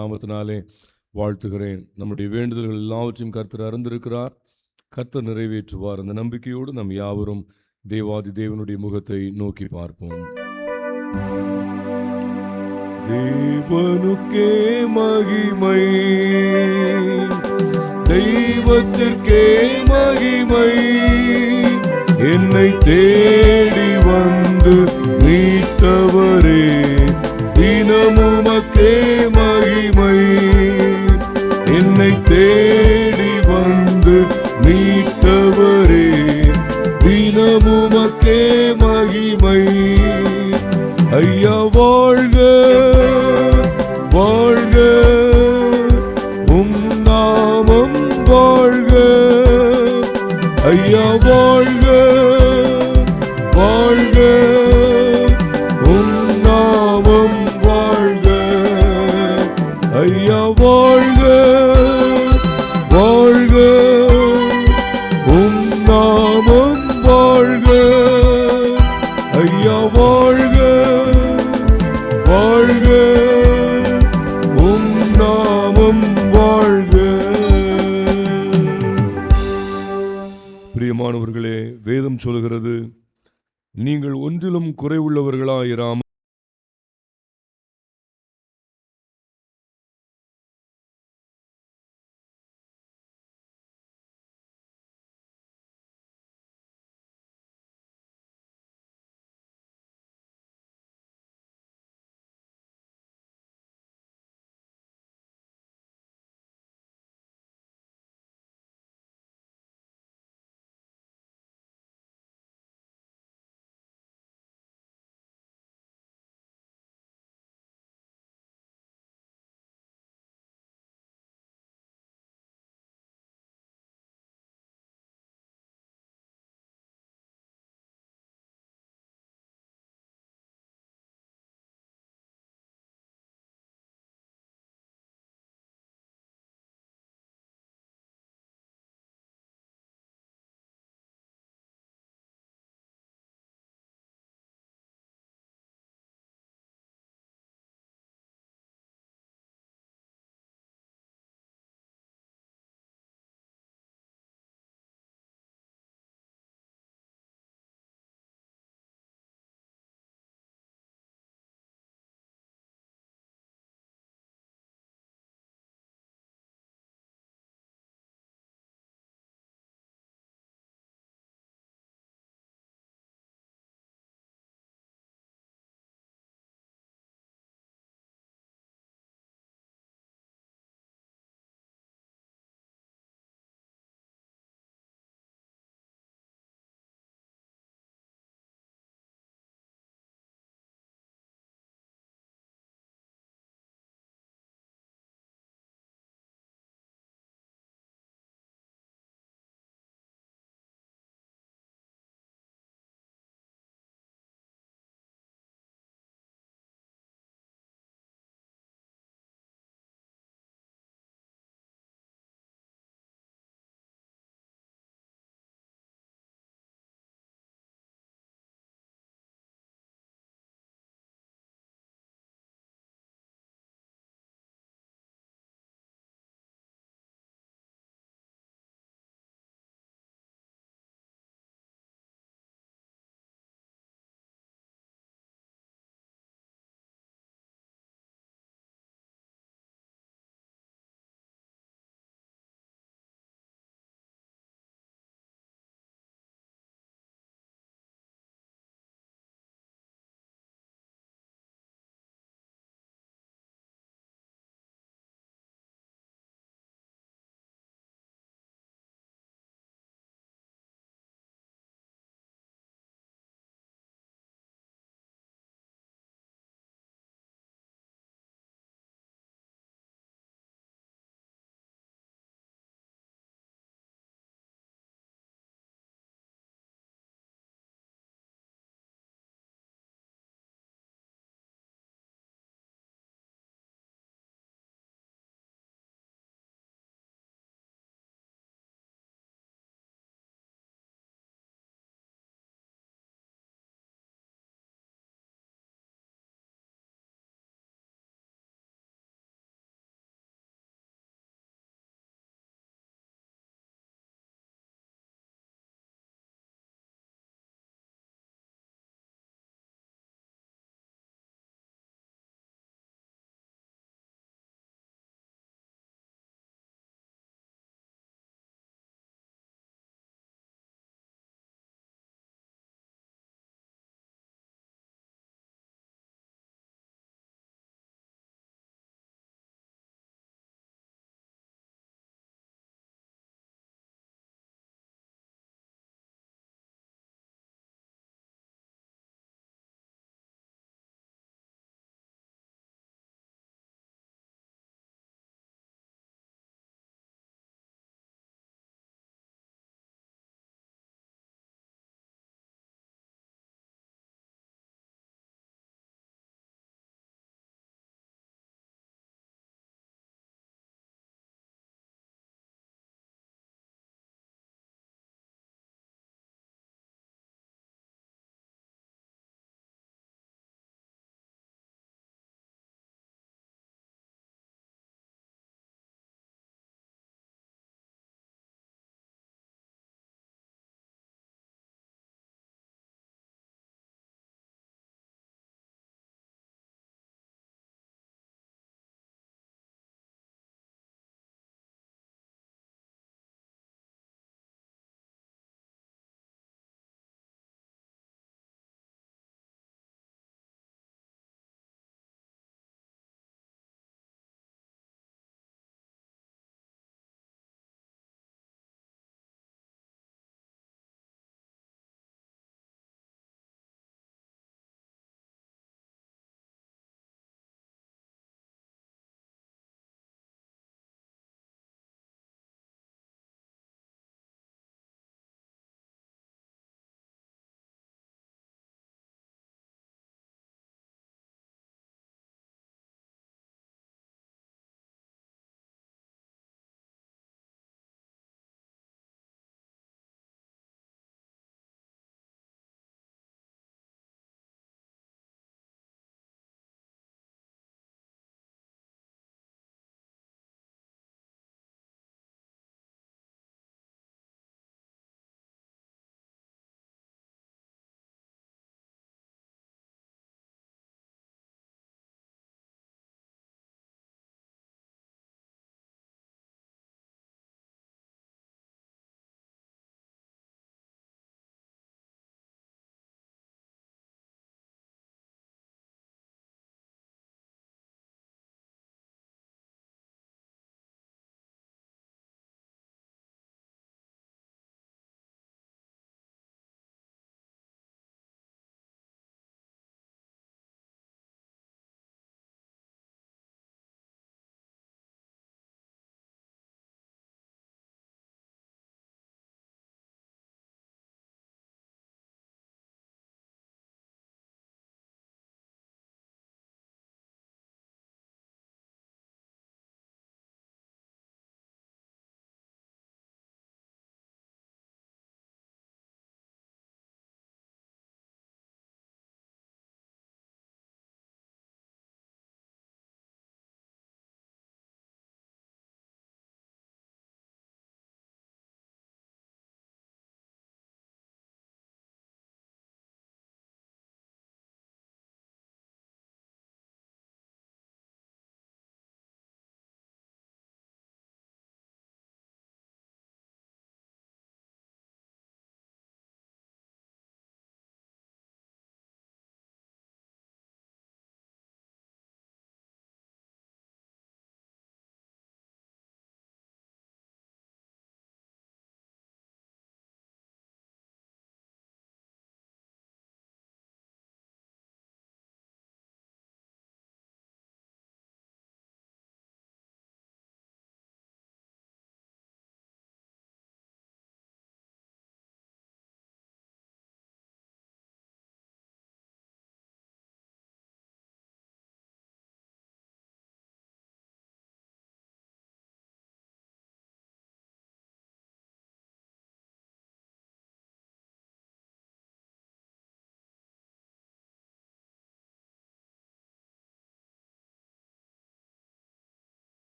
நாமத்தினாலே வாழ்த்துகிறேன். நம்முடைய வேண்டுதல்கள் எல்லாவற்றையும் கர்த்தர் அறிந்திருக்கிறார். கர்த்தர் நிறைவேற்றுவார். அந்த நம்பிக்கையோடு நம் யாவரும் தேவாதி தேவனுடைய முகத்தை நோக்கி பார்ப்போம். தேவனுக்கே மகிமை, தெய்வத்திற்கே மகிமை, என்னை தேடி வந்து மீட்டவரே தினமுமக்கே மகிமை, என்னை தேடி வந்து மீட்டவரே தினமுமக்கே மகிமை. ஐயா வாழ்க வாழ்க, உம் நாமம் வாழ்க. ஐயா வாழ்க வாழ்க, உம் நாமம் வாழ்க. ஐயா வாழ்க வாழ்க, உம் நாமம் வாழ்க. ஐயா வாழ்க வாழ்க, உம் நாமம் வாழ்க. பிரியமானவர்களே, வேதம் சொல்கிறது, நீங்கள் ஒன்றிலும் குறைவுள்ளவர்களாயிராமல்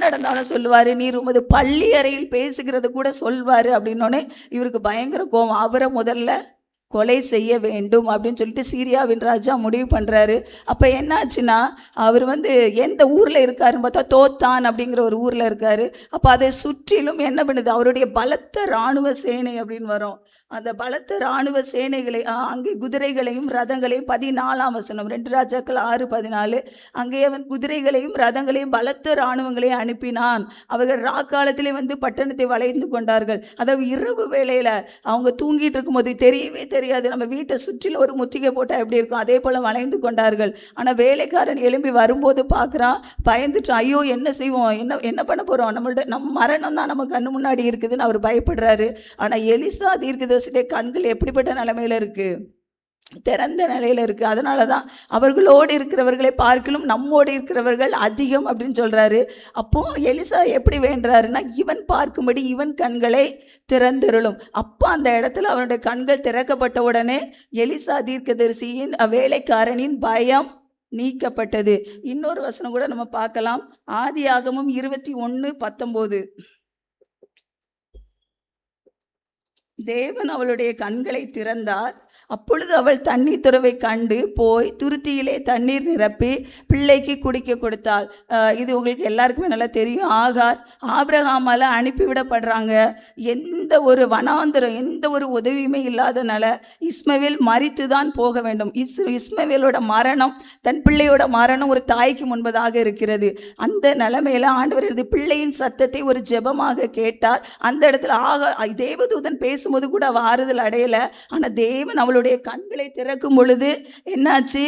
நடந்தாலும் சொல்லுவார், நீர் உமது பள்ளி அறையில் பேசுகிறது கூட சொல்வார் அப்படின்னோடனே இவருக்கு பயங்கர கோவம். அவரை முதல்ல கொலை செய்ய வேண்டும் அப்படின்னு சொல்லிட்டு சீரியாவின் ராஜா முடிவு பண்ணுறாரு. அப்போ என்னாச்சுன்னா, அவர் எந்த ஊரில் இருக்காருன்னு பார்த்தா தோத்தான் அப்படிங்கிற ஒரு ஊரில் இருக்கார். அப்போ அதை சுற்றிலும் என்ன பண்ணுது, அவருடைய பலத்த இராணுவ சேனை அப்படின்னு வரும். அந்த பலத்த இராணுவ சேனைகளை அங்கே குதிரைகளையும் ரதங்களையும் 14ஆம் வசனம் 2 ராஜாக்கள் 6:14 அங்கே அவன் குதிரைகளையும் ரதங்களையும் பலத்த இராணுவங்களையும் அனுப்பினான். அவர்கள் ராக்காலத்திலே பட்டணத்தை வளைந்து கொண்டார்கள். அதாவது இரவு வேளையில் அவங்க தூங்கிட்டு இருக்கும்போது தெரியவே தெரியாது. நம்ம வீட்டை சுற்றிலும் ஒரு முற்றுகை போட்டால் எப்படி இருக்கும், அதே போல் வளைந்து கொண்டார்கள். ஆனால் வேலைக்காரன் எழும்பி வரும்போது பார்க்குறான், பயந்துட்டு ஐயோ என்ன செய்வோம், என்ன பண்ண போகிறோம், நம்ம மரணம் தான் நம்ம கண்ணு முன்னாடி இருக்குதுன்னு அவர் பயப்படுறாரு. ஆனால் எலிசா தீர்க்கதரிசியுடைய கண்கள் எப்படிப்பட்ட நிலைமையில் இருக்குது, திறந்த நிலையில் இருக்குது. அதனால தான் அவர்களோடு இருக்கிறவர்களை பார்க்கலும் நம்மோடு இருக்கிறவர்கள் அதிகம் அப்படின்னு சொல்கிறாரு. அப்போது எலிசா எப்படி வேண்டுறாருன்னா, இவன் பார்க்கும்படி இவன் கண்களை திறந்திருளும். அப்போ அந்த இடத்துல அவனுடைய கண்கள் திறக்கப்பட்ட உடனே எலிசா தீர்க்கதரிசியின் வேலைக்காரனின் பயம் நீக்கப்பட்டது. இன்னொரு வசனம் கூட நம்ம பார்க்கலாம். ஆதியாகமம் 21:19 தேவன் அவளுடைய கண்களை திறந்தார். அப்பொழுது அவள் தண்ணீர் துறவை கண்டு போய் துருத்தியிலே தண்ணீர் நிரப்பி பிள்ளைக்கு குடிக்க கொடுத்தாள். இது உங்களுக்கு எல்லாருக்குமே நல்லா தெரியும். ஆகார் ஆபிரகாமால் அனுப்பிவிடப்படுறாங்க. எந்த ஒரு வனாந்தரம், எந்த ஒரு உதவியுமே இல்லாதனால இஸ்மவேல் மரித்து தான் போக வேண்டும். இஸ்மவேலோட மரணம், தன் பிள்ளையோட மரணம் ஒரு தாய்க்கு முன்பதாக இருக்கிறது. அந்த நிலைமையில ஆண்டவர் பிள்ளையின் சத்தத்தை ஒரு ஜெபமாக கேட்டார். அந்த இடத்துல தேவதூதன் பேசும்போது கூட அவள் ஆறுதல் அடையலை. ஆனால் தேவன் அவளுடைய கண்களை திறக்கும் பொழுது என்னாச்சு,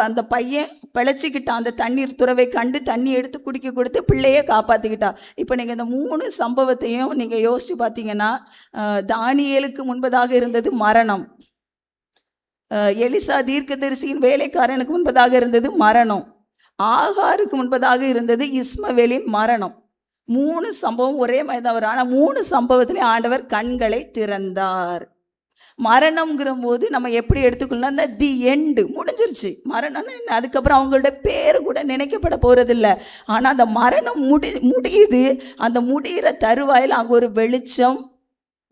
அந்த பையன் பிழைச்சிக்கிட்டான். அந்த தண்ணீர் துறவை கண்டு தண்ணி எடுத்து குடிக்க கொடுத்து பிள்ளையே காப்பாற்றிக்கிட்டா. இப்போ நீங்கள் இந்த 3 சம்பவத்தையும் நீங்கள் யோசித்து பார்த்தீங்கன்னா, தானியேலுக்கு முன்பதாக இருந்தது மரணம், எலிசா தீர்க்கதரிசியின் வேலைக்காரனுக்கு முன்பதாக இருந்தது மரணம், ஆகாருக்கு முன்பதாக இருந்தது இஸ்மவேலின் மரணம். 3 சம்பவம் ஒரே மாதிரி தான் வரும். ஆனால் 3 சம்பவத்திலே ஆண்டவர் கண்களை திறந்தார். மரணம்ங்கிற போது நம்ம எப்படி எடுத்துக்கொள்ளலாம், அந்த தி எண்டு முடிஞ்சிருச்சு. மரணம்னா என்ன, அதுக்கப்புறம் அவங்களோட பேர் கூட நினைக்கப்பட போகிறதில்ல. ஆனால் அந்த மரணம் முடியுது. அந்த முடிகிற தருவாயில் அங்கே ஒரு வெளிச்சம்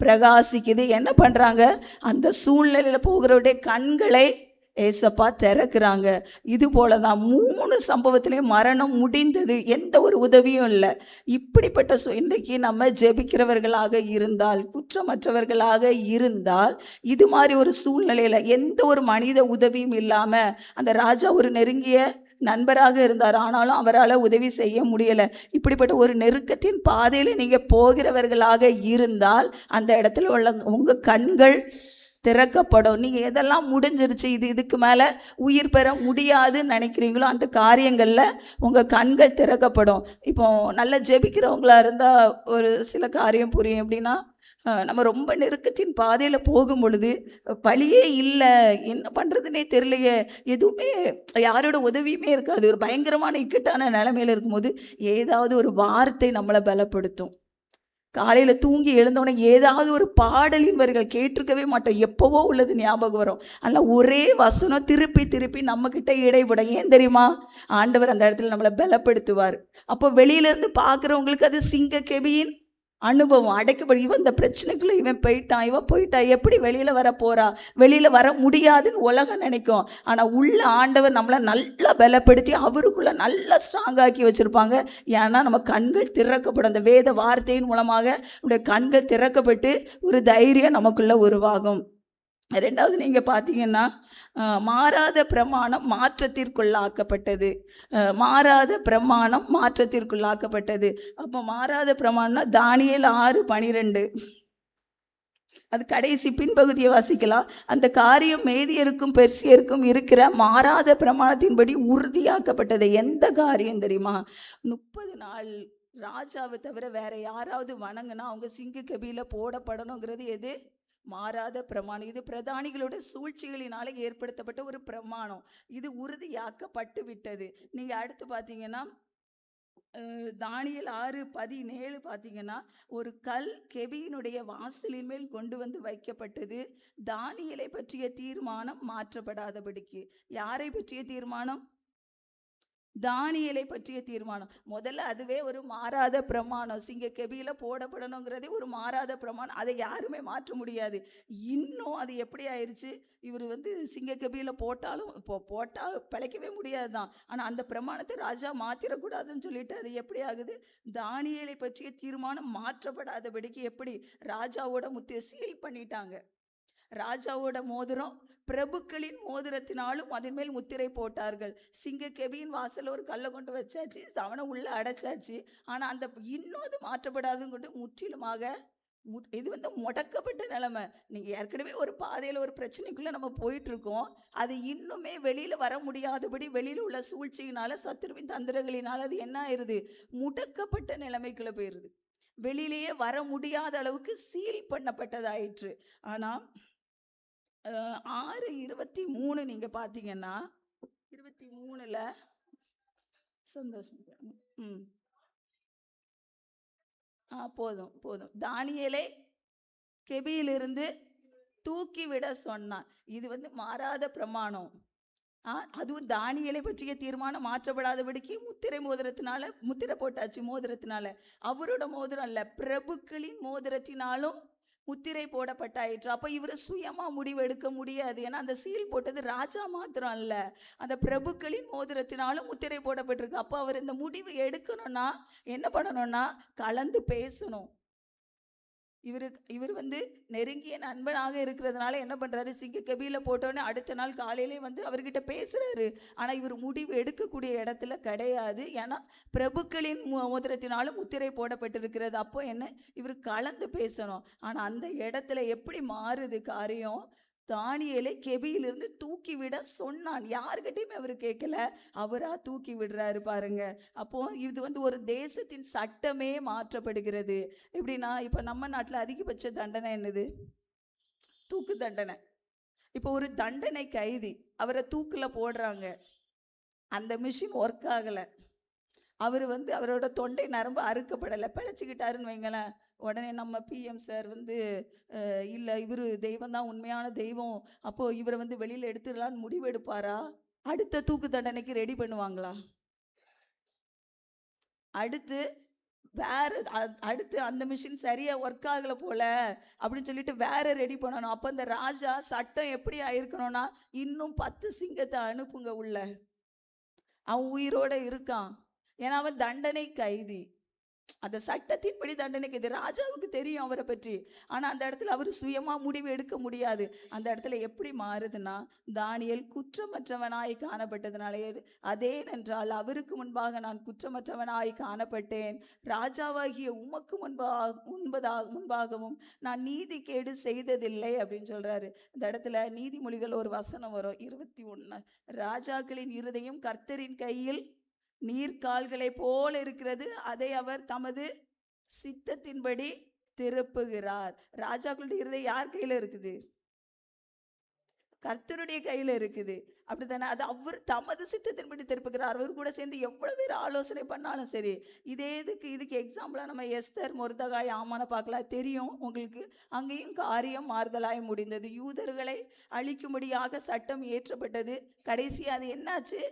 பிரகாசிக்குது. என்ன பண்ணுறாங்க, அந்த சூழ்நிலையில் போகிறவருடைய கண்களை ஏசப்பா திறக்கிறாங்க. இது போல தான் 3 சம்பவத்திலையும் மரணம் முடிந்தது. எந்த ஒரு உதவியும் இல்லை. இப்படிப்பட்ட இன்றைக்கு நம்ம ஜெபிக்கிறவர்களாக இருந்தால், குற்றமற்றவர்களாக இருந்தால், இது மாதிரி ஒரு சூழ்நிலையில் எந்த ஒரு மனித உதவியும் இல்லாமல், அந்த ராஜா ஒரு நெருங்கிய நண்பராக இருந்தார், ஆனாலும் அவரால் உதவி செய்ய முடியலை. இப்படிப்பட்ட ஒரு நெருக்கத்தின் பாதையில் நீங்கள் போகிறவர்களாக இருந்தால், அந்த இடத்துல உள்ள உங்கள் கண்கள் திறக்கப்படும். நீங்கள் எதெல்லாம் முடிஞ்சிருச்சு, இதுக்கு மேலே உயிர் பெற முடியாதுன்னு நினைக்கிறீங்களோ அந்த காரியங்களில் உங்கள் கண்கள் திறக்கப்படும். இப்போ நல்லா ஜெபிக்கிறவங்களா இருந்தால் ஒரு சில காரியம் புரியும். எப்படின்னா, நம்ம ரொம்ப நெருக்கத்தின் பாதையில் போகும் பொழுது வழியே இல்லை, என்ன பண்ணுறதுனே தெரியலையே, எதுவுமே யாரோட உதவியுமே இருக்காது, ஒரு பயங்கரமான இக்கட்டான நிலைமையில் இருக்கும்போது ஏதாவது ஒரு வார்த்தை நம்மளை பலப்படுத்தும். காலையில் தூங்கி எழுந்தோடனே ஏதாவது ஒரு பாடலின் வரிகள் கேட்டிருக்கவே மாட்டோம், எப்போவோ உள்ளது ஞாபகம் வரும். அதனால் ஒரே வசனம் திருப்பி திருப்பி நம்மக்கிட்ட இடைப்படும். ஏன் தெரியுமா, ஆண்டவர் அந்த இடத்துல நம்மளை பலப்படுத்துவார். அப்போ வெளியிலேருந்து பார்க்குறவங்களுக்கு அது சிங்க கெபியின் அனுபவம், அடைக்கப்படி இவன் இந்த பிரச்சனைக்குள்ளே இவன் போயிட்டான், இவன் போயிட்டா, எப்படி வெளியில் வர போகிறா, வெளியில் வர முடியாதுன்னு உலகம் நினைக்கும். ஆனால் உள்ள ஆண்டவர் நம்மளை நல்லா பலப்படுத்தி அவருக்குள்ளே நல்லா ஸ்ட்ராங்காக்கி வச்சுருப்பாங்க. ஏன்னா நம்ம கண்கள் திறக்கப்படும். அந்த வேத வார்த்தையின் மூலமாக நம்முடைய கண்கள் திறக்கப்பட்டு ஒரு தைரியம் நமக்குள்ளே உருவாகும். 2வது நீங்கள் பார்த்தீங்கன்னா, மாறாத பிரமாணம் மாற்றத்திற்குள்ளாக்கப்பட்டது. மாறாத பிரமாணம் மாற்றத்திற்குள்ளாக்கப்பட்டது. அப்போ மாறாத பிரமாணம்னா தானியேல் 6:12 அது கடைசி பின்பகுதியை வாசிக்கலாம். அந்த காரியம் மேதியருக்கும் பெர்சியருக்கும் இருக்கிற மாறாத பிரமாணத்தின்படி உறுதியாக்கப்பட்டது. எந்த காரியம் தெரியுமா, 30 நாள் ராஜாவை தவிர வேற யாராவது வணங்கினா அவங்க சிங்க கபில போடப்படணுங்கிறது எது, மாறாத பிரமாணம். இது பிரதானிகளோட சூழ்ச்சிகளினால ஏற்படுத்தப்பட்ட ஒரு பிரமாணம். இது உறுதியாக்கப்பட்டு விட்டது. நீங்கள் அடுத்து பார்த்தீங்கன்னா, தானியேல் 6:17 பார்த்தீங்கன்னா, ஒரு கல் கெபியினுடைய வாசலின் மேல் கொண்டு வந்து வைக்கப்பட்டது. தானியேலை பற்றிய தீர்மானம் மாற்றப்படாதபடிக்கு. யாரை பற்றிய தீர்மானம், தானியேலை பற்றிய தீர்மானம். முதல்ல அதுவே ஒரு மாறாத பிரமாணம். சிங்க கெபியில போடப்படணுங்கிறதே ஒரு மாறாத பிரமாணம். அதை யாருமே மாற்ற முடியாது. இன்னும் அது எப்படி ஆயிடுச்சு, இவர் வந்து சிங்க கெபியில போட்டாலும் போட்டால் பிழைக்கவே முடியாது தான். ஆனால் அந்த பிரமாணத்தை ராஜா மாற்றிடக்கூடாதுன்னு சொல்லிட்டு அது எப்படி ஆகுது, தானியேலை பற்றிய தீர்மானம் மாற்றப்படாதபடிக்கு எப்படி ராஜாவோட முத்திரை சீல் பண்ணிட்டாங்க. ராஜாவோட மோதிரம் பிரபுக்களின் மோதிரத்தினாலும் அதன் மேல் முத்திரை போட்டார்கள். சிங்க கெபியின் வாசல் ஒரு கல்லை கொண்டு வச்சாச்சு, அவனை உள்ள அடைச்சாச்சு. ஆனால் அந்த இன்னும் அது மாற்றப்படாதுன்னு கொண்டு முற்றிலுமாக இது வந்து முடக்கப்பட்ட நிலைமை. நீங்கள் ஏற்கனவே ஒரு பாதையில் ஒரு பிரச்சனைக்குள்ளே நம்ம போயிட்டுருக்கோம். அது இன்னுமே வெளியில் வர முடியாதபடி வெளியில் உள்ள சூழ்ச்சியினால் சத்துருவின் தந்திரங்களினால் அது என்ன ஆயிடுது, முடக்கப்பட்ட நிலைமைக்குள்ளே போயிடுது. வெளியிலேயே வர முடியாத அளவுக்கு சீல் பண்ணப்பட்டதாயிற்று. ஆனால் 6:23 நீங்கள் பார்த்தீங்கன்னா 23ல் சந்தோஷம். போதும் போதும். தானியேலை கெபியிலிருந்து தூக்கிவிட சொன்னான். இது வந்து மாறாத பிரமாணம். அதுவும் தானியேலை பற்றிய தீர்மானம் மாற்றப்படாதபடிக்கு முத்திரை மோதிரத்தினால முத்திரை போட்டாச்சு. மோதிரத்தினால அவரோட மோதிரம் அல்ல, பிரபுக்களின் மோதிரத்தினாலும் முத்திரை போடப்பட்டாயிற்று. அப்போ இவர் சுயமாக முடிவு எடுக்க முடியாது. ஏன்னா அந்த சீல் போட்டது ராஜா மாத்திரம் அல்ல, அந்த பிரபுக்களின் மோதிரத்தினாலும் முத்திரை போடப்பட்டிருக்கு. அப்போ அவர் இந்த முடிவு எடுக்கணும்னா என்ன பண்ணணும்னா கலந்து பேசணும். இவர் வந்து நெருங்கிய நண்பனாக இருக்கிறதுனால என்ன பண்ணுறாரு, சிங்க கெபியில் போட்டோன்னே அடுத்த நாள் காலையிலே வந்து அவர்கிட்ட பேசுகிறாரு. ஆனால் இவர் முடிவு எடுக்கக்கூடிய இடத்துல கிடையாது. ஏன்னா பிரபுக்களின் மோதிரத்தினாலும் முத்திரை போடப்பட்டிருக்கிறது. அப்போ என்ன, இவர் கலந்து பேசணும். ஆனால் அந்த இடத்துல எப்படி மாறுது காரியம், தானியேலை கெபியிலிருந்து தூக்கிவிட சொன்னான். யாருக்கிட்டையுமே அவர் கேட்கல, அவராக தூக்கி விடுறாரு பாருங்க. அப்போ இது வந்து ஒரு தேசத்தின் சட்டமே மாற்றப்படுகிறது. எப்படின்னா, இப்போ நம்ம நாட்டில் அதிகபட்ச தண்டனை என்னது, தூக்கு தண்டனை. இப்போ ஒரு தண்டனை கைதி அவரை தூக்கில் போடுறாங்க, அந்த மிஷின் ஒர்க் ஆகலை, அவர் வந்து அவரோட தொண்டை நரம்பு அறுக்கப்படலை, பிழைச்சிக்கிட்டாருன்னு வைங்களேன். உடனே நம்ம பிஎம் சார் வந்து இல்லை இவர் தெய்வம் தான், உண்மையான தெய்வம், அப்போது இவரை வந்து வெளியில் எடுத்துடலான்னு முடிவு எடுப்பாரா? அடுத்த தூக்கு தண்டனைக்கு ரெடி பண்ணுவாங்களா? அடுத்து அந்த மிஷின் சரியாக ஒர்க் ஆகலை போல அப்படின்னு சொல்லிட்டு வேற ரெடி பண்ணணும். அப்போ இந்த ராஜா சட்டம் எப்படி ஆயிருக்கணும்னா, இன்னும் 10 சிங்கத்தை அனுப்புங்க உள்ள, அவன் உயிரோடு இருக்கான். ஏன்னா அவன் தண்டனை கைதி, அந்த சட்டத்தின்படி தண்டனைக்கு. இது ராஜாவுக்கு தெரியும் அவரை பற்றி. ஆனால் அந்த இடத்துல அவர் சுயமாக முடிவு எடுக்க முடியாது. அந்த இடத்துல எப்படி மாறுதுன்னா, தானியேல் குற்றமற்றவனாய் காணப்பட்டதுனாலே, அதேனென்றால் அவருக்கு முன்பாக நான் குற்றமற்றவனாய் காணப்பட்டேன், ராஜாவாகிய உமக்கு முன்பாகவும் நான் நீதிகேடு செய்ததில்லை அப்படின்னு சொல்கிறாரு. இந்த இடத்துல நீதிமொழிகள் ஒரு வசனம் வரும் 21, ராஜாக்களின் இருதயம் கர்த்தரின் கையில் நீர்கால்களை போல இருக்கிறது, அதை அவர் தமது சித்தத்தின்படி திருப்புகிறார். ராஜாக்களுடைய இருதயம் யார் கையில் இருக்குது, கர்த்தருடைய கையில் இருக்குது. அப்படித்தானே, அது அவர் தமது சித்தத்தின்படி திருப்புகிறார். அவர் கூட சேர்ந்து எவ்வளவு பேர் ஆலோசனை பண்ணாலும் சரி. இதுக்கு எக்ஸாம்பிளாக நம்ம எஸ்தர், மொர்தகாய், ஆமான பார்க்கலாம். தெரியும் உங்களுக்கு, அங்கேயும் காரியம் மாறுதலாய் முடிந்தது. யூதர்களை அழிக்கும்படியாக சட்டம் இயற்றப்பட்டது. கடைசி அது என்னாச்சு,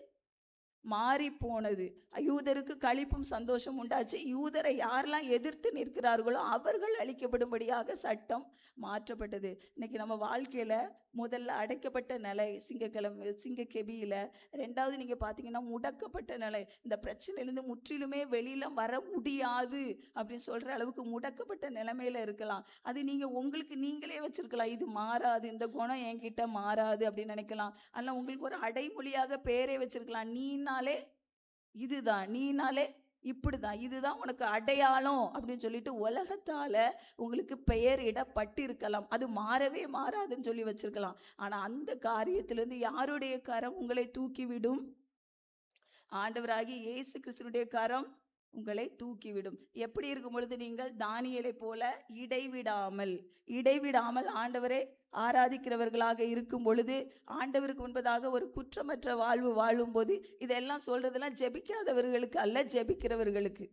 மாறி போனது. யூதருக்கு களிப்பும் சந்தோஷம் உண்டாச்சு. யூதரை யாரெல்லாம் எதிர்த்து நிற்கிறார்களோ அவர்கள் அழிக்கப்படும்படியாக சட்டம் மாற்றப்பட்டது. இன்னைக்கு நம்ம வாழ்க்கையில் முதல்ல அடைக்கப்பட்ட நிலை சிங்க கெபியில், ரெண்டாவது நீங்கள் பார்த்தீங்கன்னா முடக்கப்பட்ட நிலை. இந்த பிரச்சனையிலேருந்து முற்றிலுமே வெளியில் வர முடியாது அப்படின்னு சொல்கிற அளவுக்கு முடக்கப்பட்ட நிலைமையில் இருக்கலாம். அது நீங்கள் உங்களுக்கு நீங்களே வச்சுருக்கலாம், இது மாறாது, இந்த குணம் என்கிட்ட மாறாது அப்படின்னு நினைக்கலாம். அதில் உங்களுக்கு ஒரு அடைமொழியாக பேரே வச்சுருக்கலாம், நீனாலே இதுதான், நீனாலே இப்படி தான், இதுதான் உனக்கு அடையாளம் அப்படின்னு சொல்லிட்டு உலகத்தால் உங்களுக்கு பெயர் இடப்பட்டிருக்கலாம். அது மாறவே மாறாதுன்னு சொல்லி வச்சிருக்கலாம். ஆனால் அந்த காரியத்திலேருந்து யாருடைய கரம் உங்களை தூக்கிவிடும்? ஆண்டவராகிய இயேசு கிறிஸ்துவினுடைய கரம் உங்களை தூக்கிவிடும். எப்படி இருக்கும் பொழுது நீங்கள் தானியேலை போல இடைவிடாமல் ஆண்டவரை ஆராதிக்கிறவர்களாக இருக்கும் பொழுது, ஆண்டவருக்கு முன்பதாக ஒரு குற்றமற்ற வாழ்வு வாழும்போது, இதெல்லாம் சொல்றதெல்லாம் ஜெபிக்காதவர்களுக்கு அல்ல, ஜெபிக்கிறவர்களுக்கு.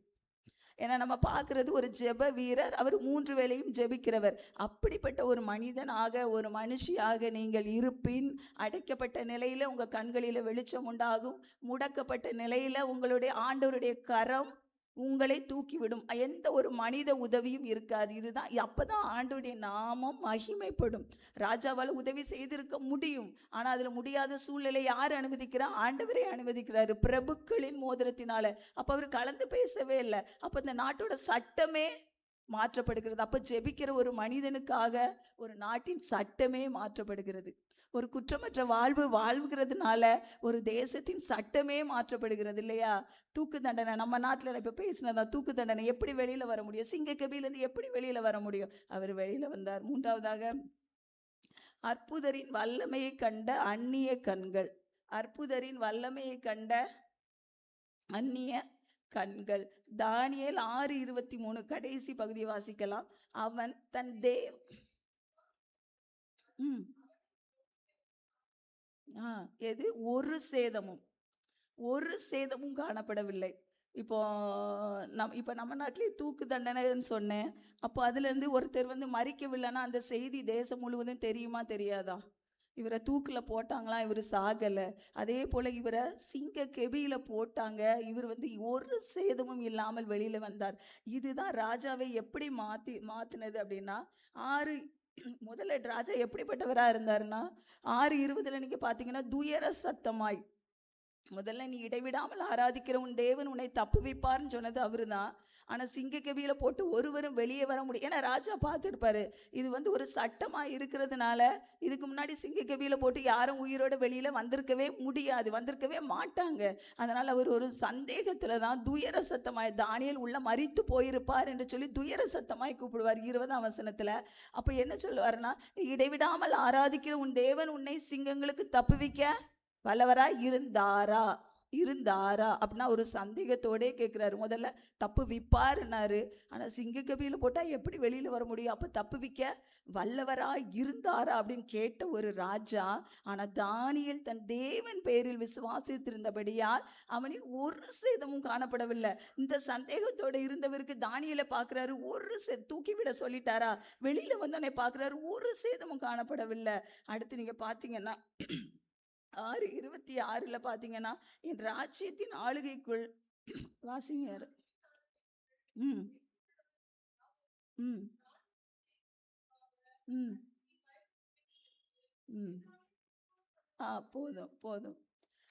ஏன்னா நம்ம பார்க்கறது ஒரு ஜெப வீரர், அவர் 3 வேளையும் ஜெபிக்கிறவர். அப்படிப்பட்ட ஒரு மனிதனாக ஒரு மனுஷியாக நீங்கள் இருப்பின், அடைக்கப்பட்ட நிலையில உங்க கண்களில வெளிச்சம் உண்டாகும். முடக்கப்பட்ட நிலையில உங்களுடைய ஆண்டவருடைய கரம் உங்களை தூக்கிவிடும். எந்த ஒரு மனித உதவியும் இருக்காது. இதுதான் அப்பதான் ஆண்டவருடைய நாமம் மகிமைப்படும். ராஜாவால் உதவி செய்திருக்க முடியும், ஆனா அதுல முடியாத சூழ்நிலை யார் அனுமதிக்கிறா? ஆண்டவரே அனுமதிக்கிறாரு, பிரபுக்களின் மோதிரத்தினால. அப்ப அவர் கலந்து பேசவே இல்லை. அப்ப இந்த நாட்டோட சட்டமே மாற்றப்படுகிறது. அப்ப ஜெபிக்கிற ஒரு மனிதனுக்காக ஒரு நாட்டின் சட்டமே மாற்றப்படுகிறது. ஒரு குற்றமற்ற வாழ்வு வாழ்வுகிறதுனால ஒரு தேசத்தின் சட்டமே மாற்றப்படுகிறது இல்லையா? தூக்கு தண்டனை நம்ம நாட்டில் இப்போ பேசினதா, தூக்கு தண்டனை எப்படி வெளியில வர முடியும்? சிங்கக்கபிலேருந்து எப்படி வெளியில வர முடியும்? அவர் வெளியில வந்தார். மூன்றாவதாக, அற்புதரின் வல்லமையை கண்ட அந்நிய கண்கள். அற்புதரின் வல்லமையை கண்ட அந்நிய கண்கள். தானியேல் 6:23 கடைசி பகுதியை வாசிக்கலாம். அவன் தன் எது? ஒரு சேதமும் காணப்படவில்லை. இப்போ நம்ம நாட்டிலேயே தூக்கு தண்டனைன்னு சொன்னேன். அப்போ அதுலேருந்து ஒருத்தர் மறிக்கவில்லைன்னா அந்த செய்தி தேசம் முழுவதும் தெரியுமா தெரியாதா? இவரை தூக்கில் போட்டாங்களாம், இவர் சாகலை. அதே போல் இவரை சிங்க கெபியில் போட்டாங்க, இவர் ஒரு சேதமும் இல்லாமல் வெளியில் வந்தார். இதுதான் ராஜாவை எப்படி மாற்றினது அப்படின்னா, முதல்ல ராஜா எப்படிப்பட்டவராக இருந்தாருன்னா, 6:20 நீங்கள் பார்த்தீங்கன்னா, துயர சத்தமாய், முதல்ல நீ இடைவிடாமல் ஆராதிக்கிற உன் தேவன் உன்னை தப்புவிப்பார்னு சொன்னது அவரு தான். ஆனால் சிங்கக்கவியில் போட்டு ஒருவரும் வெளியே வர முடியும். ஏன்னா ராஜா பார்த்துருப்பாரு, இது ஒரு சட்டமாக இருக்கிறதுனால இதுக்கு முன்னாடி சிங்கக்கவியில் போட்டு யாரும் உயிரோட வெளியில் வந்திருக்கவே முடியாது, வந்திருக்கவே மாட்டாங்க. அதனால் அவர் ஒரு சந்தேகத்தில் தான் துயர சத்தமாய், தானியேல் உள்ள மரித்து போயிருப்பார் என்று சொல்லி துயர சத்தமாய் கூப்பிடுவார் 20ஆம் வசனத்தில். அப்போ என்ன சொல்லுவாருன்னா, இடைவிடாமல் ஆராதிக்கிற உன் தேவன் உன்னை சிங்கங்களுக்கு தப்புவிக்க வல்லவராய் இருந்தாரா அப்படின்னா ஒரு சந்தேகத்தோடே கேட்குறாரு. முதல்ல தப்பு விப்பாருன்னாரு, ஆனால் சிங்கக்கபியில் போட்டால் எப்படி வெளியில் வர முடியும்? அப்போ தப்பு விற்க வல்லவராய் இருந்தாரா அப்படின்னு கேட்ட ஒரு ராஜா. ஆனால் தானியேல் தன் தேவன் பேரில் விசுவாசித்திருந்தபடியால் அவனில் ஒரு சேதமும் காணப்படவில்லை. இந்த சந்தேகத்தோடு இருந்தவருக்கு தானியேலை பார்க்குறாரு, தூக்கிவிட சொல்லிட்டாரா? வெளியில் வந்தோடனே பார்க்குறாரு, ஒரு சேதமும் காணப்படவில்லை. அடுத்து நீங்கள் பார்த்தீங்கன்னா 6:26 பார்த்தீங்கன்னா, என் ராஜ்யத்தின் ஆளுகைக்குள் வாசிங்க. ம் ம் ம் ம் போதும்.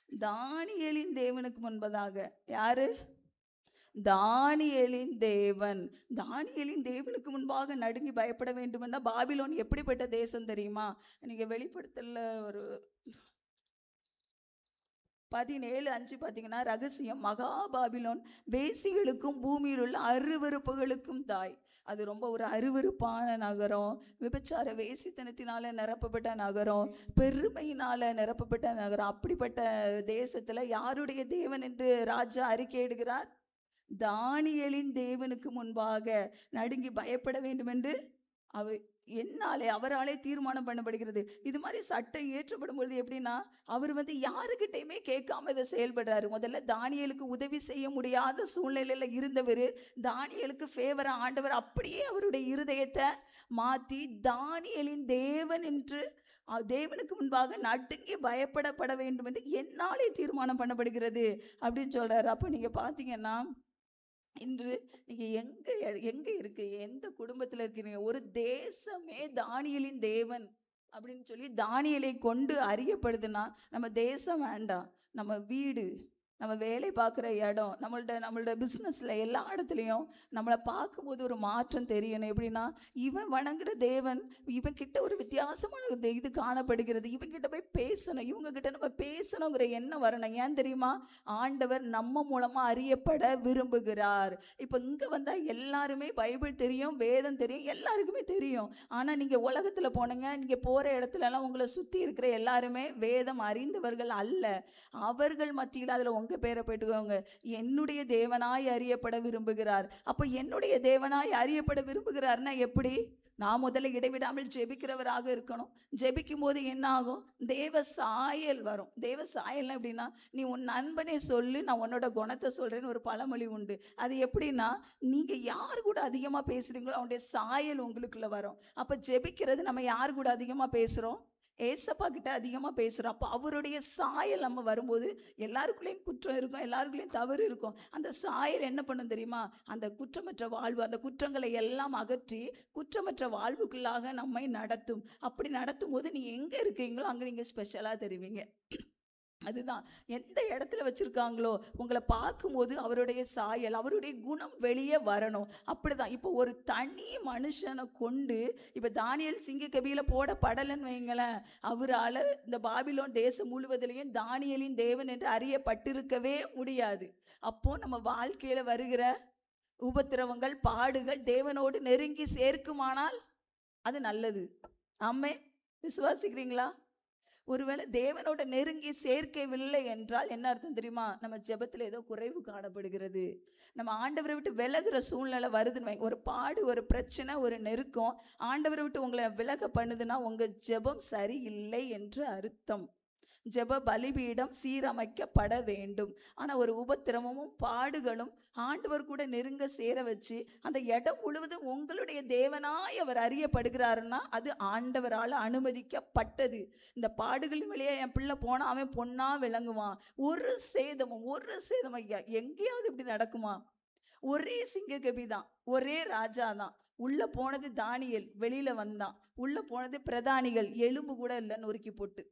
தானியேலின் தேவனுக்கு முன்பதாக, யாரு? தானியேலின் தேவனுக்கு முன்பாக நடுங்கி பயப்பட வேண்டுமென்னா, பாபிலோன் எப்படிப்பட்ட தேசம் தெரியுமா? நீங்க வெளிப்படுத்தல ஒரு 17:5 பார்த்தீங்கன்னா, ரகசியம், மகா பாபிலோன் வேசிகளுக்கும் பூமியில் உள்ள அருவருப்புகளுக்கும் தாய். அது ரொம்ப ஒரு அருவருப்பான நகரம், விபச்சார வேசித்தனத்தினால நிரப்பப்பட்ட நகரம், பெருமையினால நிரப்பப்பட்ட நகரம். அப்படிப்பட்ட தேசத்துல யாருடைய தேவன் என்று ராஜா அறிக்கையிடுகிறார்? தானியேலின் தேவனுக்கு முன்பாக நடுங்கி பயப்பட வேண்டும் என்று அவராலே தீர்மானம் பண்ணப்படுகிறது. இது மாதிரி சட்டம் ஏற்றப்படும் பொழுது எப்படின்னா, அவர் யாருக்கிட்டையுமே கேட்காம இதை செயல்படுறாரு. முதல்ல தானியேலுக்கு உதவி செய்ய முடியாத சூழ்நிலையில இருந்தவர், தானியேலுக்கு ஃபேவரா ஆண்டவர் அப்படியே அவருடைய இருதயத்தை மாற்றி தானியேலின் தேவன் என்று, தேவனுக்கு முன்பாக நடுங்கி பயப்படப்பட வேண்டும் என்று என்னாலே தீர்மானம் பண்ணப்படுகிறது அப்படின்னு சொல்றாரு. அப்போ நீங்க பார்த்தீங்கன்னா, இன்று நீங்க எங்க இருக்கு, எந்த குடும்பத்தில் இருக்கிறீங்க? ஒரு தேசமே தானியேலின் தேவன் அப்படின்னு சொல்லி தானியேலை கொண்டு அறியப்படுதுன்னா, நம்ம தேசம் வேண்டாம், நம்ம வீடு, நம்ம வேலை பார்க்குற இடம், நம்மளோட பிஸ்னஸில் எல்லா இடத்துலையும் நம்மளை பார்க்கும்போது ஒரு மாற்றம் தெரியணும். எப்படின்னா, இவன் வணங்குற தேவன் இவன் கிட்ட ஒரு வித்தியாசமான இது காணப்படுகிறது, இவன் கிட்ட போய் பேசணும், இவங்க கிட்ட நம்ம பேசணுங்கிற எண்ணம் வரணும். ஏன் தெரியுமா? ஆண்டவர் நம்ம மூலமாக அறியப்பட விரும்புகிறார். இப்போ இங்கே வந்தால் எல்லாருமே பைபிள் தெரியும், வேதம் தெரியும், எல்லாருக்குமே தெரியும். ஆனால் நீங்கள் உலகத்தில் போனீங்க, நீங்கள் போகிற இடத்துலலாம் உங்களை சுற்றி இருக்கிற எல்லாருமே வேதம் அறிந்தவர்கள் அல்ல. அவர்கள் மத்தியில் அதில் பக்க பேரை போயிட்டுக்கோங்க. என்னுடைய தேவனாய் அறியப்பட விரும்புகிறார். அப்போ என்னுடைய தேவனாய் அறியப்பட விரும்புகிறார்னா எப்படி? நான் முதல்ல இடைவிடாமல் ஜெபிக்கிறவராக இருக்கணும். ஜெபிக்கும் போது என்ன ஆகும்? தேவ சாயல் வரும். தேவ சாயல்னா எப்படின்னா, நீ உன் நண்பனை சொல்லு, நான் உன்னோட குணத்தை சொல்றேன்னு ஒரு பழமொழி உண்டு. அது எப்படின்னா, நீங்க யார் கூட அதிகமா பேசுறீங்களோ அவனுடைய சாயல் உங்களுக்குள்ள வரும். அப்ப ஜெபிக்கிறது நம்ம யார் கூட அதிகமா பேசுறோம்? ஏசப்பா கிட்ட அதிகமாக பேசுகிறோம். அப்போ அவருடைய சாயல் நம்ம வரும்போது எல்லாருக்குள்ளேயும் குற்றம் இருக்கும், எல்லாருக்குள்ளேயும் தவறு இருக்கும். அந்த சாயல் என்ன பண்ணும் தெரியுமா? அந்த குற்றமற்ற வாழ்வு, அந்த குற்றங்களை எல்லாம் அகற்றி குற்றமற்ற வாழ்வுக்குள்ளாக நம்மை நடத்தும். அப்படி நடத்தும் போது நீ எங்கே இருக்கீங்களோ அங்கே நீங்கள் ஸ்பெஷலாக தெரிவிங்க. அதுதான், எந்த இடத்துல வச்சிருக்காங்களோ உங்களை பார்க்கும்போது அவருடைய சாயல், அவருடைய குணம் வெளியே வரணும். அப்படிதான் இப்போ ஒரு தனி மனுஷனை கொண்டு, இப்போ தானியேல் சிங்கக்கபியில போடப்படலைன்னு வைங்களேன், அவரால் இந்த பாபிலோன் தேசம் முழுவதிலையும் தானியேலின் தேவன் என்று அறியப்பட்டிருக்கவே முடியாது. அப்போ நம்ம வாழ்க்கையில வருகிற உபத்திரவங்கள், பாடுகள் தேவனோடு நெருங்கி சேர்க்குமானால் அது நல்லது. ஆமே, விசுவாசிக்கிறீங்களா? ஒருவேளை தேவனோட நெருங்கி சேர்க்கவில்லை என்றால் என்ன அர்த்தம் தெரியுமா? நம்ம ஜெபத்தில் ஏதோ குறைவு காணப்படுகிறது. நம்ம ஆண்டவரை விட்டு விலகுற சூழ்நிலை வருதுன்னு ஒரு பாடு, ஒரு பிரச்சனை, ஒரு நெருக்கம் ஆண்டவரை விட்டு உங்களை விலக பண்ணுதுன்னா உங்கள் ஜெபம் சரியில்லை என்று அர்த்தம். ஜெப பலிபீடம் சீரமைக்கப்பட வேண்டும். ஆனால் ஒரு உபத்திரமும் பாடுகளும் ஆண்டவர் கூட நெருங்க சேர வச்சு அந்த இடம் முழுவதும் உங்களுடைய தேவனாய் அவர் அறியப்படுகிறாருன்னா அது ஆண்டவரால் அனுமதிக்கப்பட்டது. இந்த பாடுகளின் வழியாக என் பிள்ளை போனால் அவன் பொண்ணா விளங்குவான். ஒரு சேதமும் எங்கேயாவது இப்படி நடக்குமா? ஒரே சிங்ககபி தான், ஒரே ராஜா தான். உள்ள போனது தானியேல், வெளியில வந்தான். உள்ள போனது பிரதானிகள், எலும்பு கூட இல்லை நொறுக்கி போட்டு.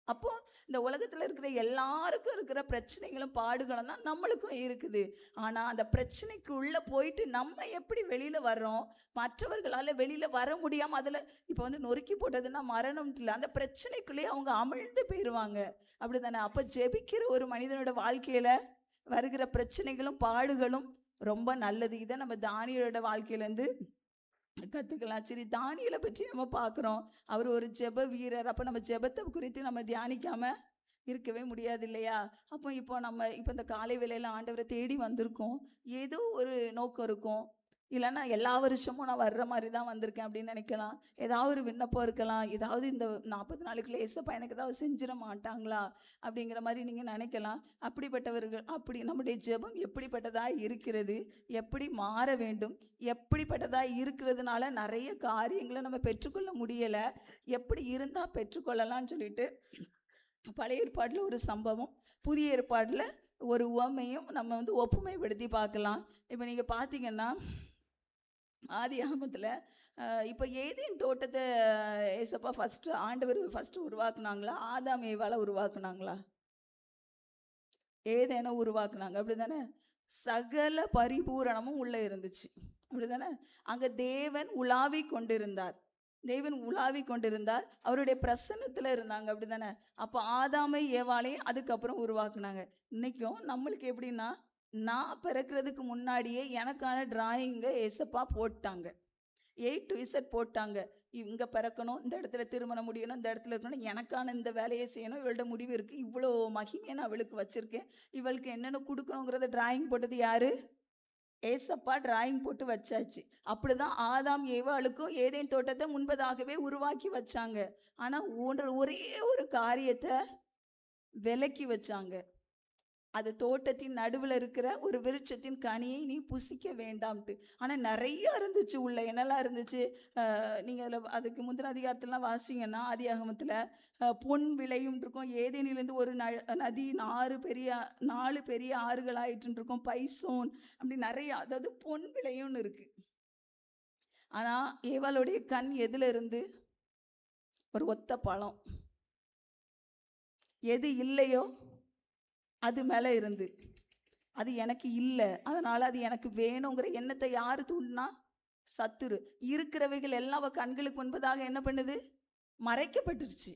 அப்போ இந்த உலகத்தில் இருக்கிற எல்லாருக்கும் இருக்கிற பிரச்சனைகளும் பாடுகளும் தான் நம்மளுக்கும் இருக்குது. ஆனால் அந்த பிரச்சனைக்கு உள்ளே போயிட்டு நம்ம எப்படி வெளியில் வர்றோம்? மற்றவர்களால் வெளியில் வர முடியாமல் அதில் இப்போ வந்து நொறுக்கி போட்டதுன்னா மரணம் இல்லை, அந்த பிரச்சனைக்குள்ளேயே அவங்க அமிழ்ந்து போயிடுவாங்க. அப்படி தானே? அப்போ ஜெபிக்கிற ஒரு மனிதனோட வாழ்க்கையில் வருகிற பிரச்சனைகளும் பாடுகளும் ரொம்ப நல்லது. இதை நம்ம தானியேலோட வாழ்க்கையிலேருந்து கற்றுக்கலாம். சரி, தானியேலை பற்றி நம்ம பார்க்குறோம். அவர் ஒரு ஜெப வீரர். அப்போ நம்ம ஜெபத்தை குறித்து நம்ம தியானிக்காமல் இருக்கவே முடியாது இல்லையா? அப்போ இப்போ இந்த காலை வேளையில் ஆண்டவரை தேடி வந்திருக்கோம். ஏதோ ஒரு நோக்கம் இருக்கும். இல்லைன்னா எல்லா வருஷமும் நான் வர்ற மாதிரி தான் வந்திருக்கேன் அப்படின்னு நினைக்கலாம். ஏதாவது ஒரு விண்ணப்பம் இருக்கலாம். ஏதாவது இந்த 40 நாளுக்குள்ளே ஏசப்பா எனக்கு ஏதாவது செஞ்சிட மாட்டாங்களா அப்படிங்கிற மாதிரி நீங்கள் நினைக்கலாம். அப்படி நம்முடைய ஜெபம் எப்படிப்பட்டதாக இருக்கிறது, எப்படி மாற வேண்டும், எப்படிப்பட்டதாக இருக்கிறதுனால நிறைய காரியங்களை நம்ம பெற்றுக்கொள்ள முடியலை, எப்படி இருந்தால் பெற்றுக்கொள்ளலாம்னு சொல்லிட்டு பழைய ஏற்பாட்டில் ஒரு சம்பவம், புதிய ஏற்பாட்டில் ஒரு உவமையும் நம்ம வந்து ஒப்புமைப்படுத்தி பார்க்கலாம். இப்போ நீங்கள் பார்த்தீங்கன்னா ஆதியாகமத்தில் இப்போ ஏதேன் தோட்டத்தை ஏசப்பா ஆண்டவர் ஃபஸ்ட்டு உருவாக்குனாங்களா, ஆதாம் ஏவாளை உருவாக்குனாங்களா? ஏதேனோ உருவாக்குனாங்க, அப்படி தானே? சகல பரிபூரணமும் உள்ளே இருந்துச்சு, அப்படி தானே? அங்கே தேவன் உலாவி கொண்டிருந்தார், அவருடைய பிரசன்னத்தில் இருந்தாங்க, அப்படி தானே? அப்போ ஆதாமை ஏவாளையும் அதுக்கப்புறம் உருவாக்குனாங்க. இன்றைக்கும் நம்மளுக்கு எப்படின்னா, நான் பிறக்கிறதுக்கு முன்னாடியே எனக்கான டிராயிங்கை ஏசப்பா போட்டாங்க. A to Z போட்டாங்க. இங்கே பிறக்கணும், இந்த இடத்துல திருமணம் முடியணும், இந்த இடத்துல இருக்கணும், எனக்கான இந்த வேலையை செய்யணும், இவளோட முடிவு இருக்குது, இவ்வளோ மகிமையை நான் அவளுக்கு வச்சுருக்கேன், இவளுக்கு என்னென்ன கொடுக்கணுங்கிறத டிராயிங் போட்டது யார்? ஏசப்பா டிராயிங் போட்டு வச்சாச்சு. அப்படி தான் ஆதாம் ஏவாளுக்கும் ஏதேன் தோட்டத்தை முன்பதாகவே உருவாக்கி வச்சாங்க. ஆனால் ஒரே ஒரு காரியத்தை விலக்கி வச்சாங்க. அது தோட்டத்தின் நடுவில் இருக்கிற ஒரு விருட்சத்தின் கனியை நீ புசிக்க வேண்டாம்ட்டு. ஆனால் நிறைய இருந்துச்சு உள்ள. என்னெல்லாம் இருந்துச்சு? நீங்கள் அதில் அதுக்கு முந்தின அதிகாரத்திலாம் வாசிங்கன்னா ஆதியாகமத்தில் பொன் விளையும் இருக்கும். ஏதேனிலேருந்து ஒரு நதி 4 பெரிய ஆறுகள் ஆயிட்டு இருக்கும். பைசோன் அப்படி நிறைய, அதாவது பொன் விளையும்னு இருக்கு. ஆனால் ஏவாளுடைய கண் எதில் இருந்து? ஒரு ஒத்த பழம். எது இல்லையோ அது மேலே இருந்து, அது எனக்கு இல்லை, அதனால் அது எனக்கு வேணுங்கிற எண்ணத்தை யார் தூண்டினா? சத்துரு. இருக்கிறவைகள் எல்லாம் அவள் கண்களுக்கு முன்பதாக என்ன பண்ணுது? மறைக்கப்பட்டுருச்சு.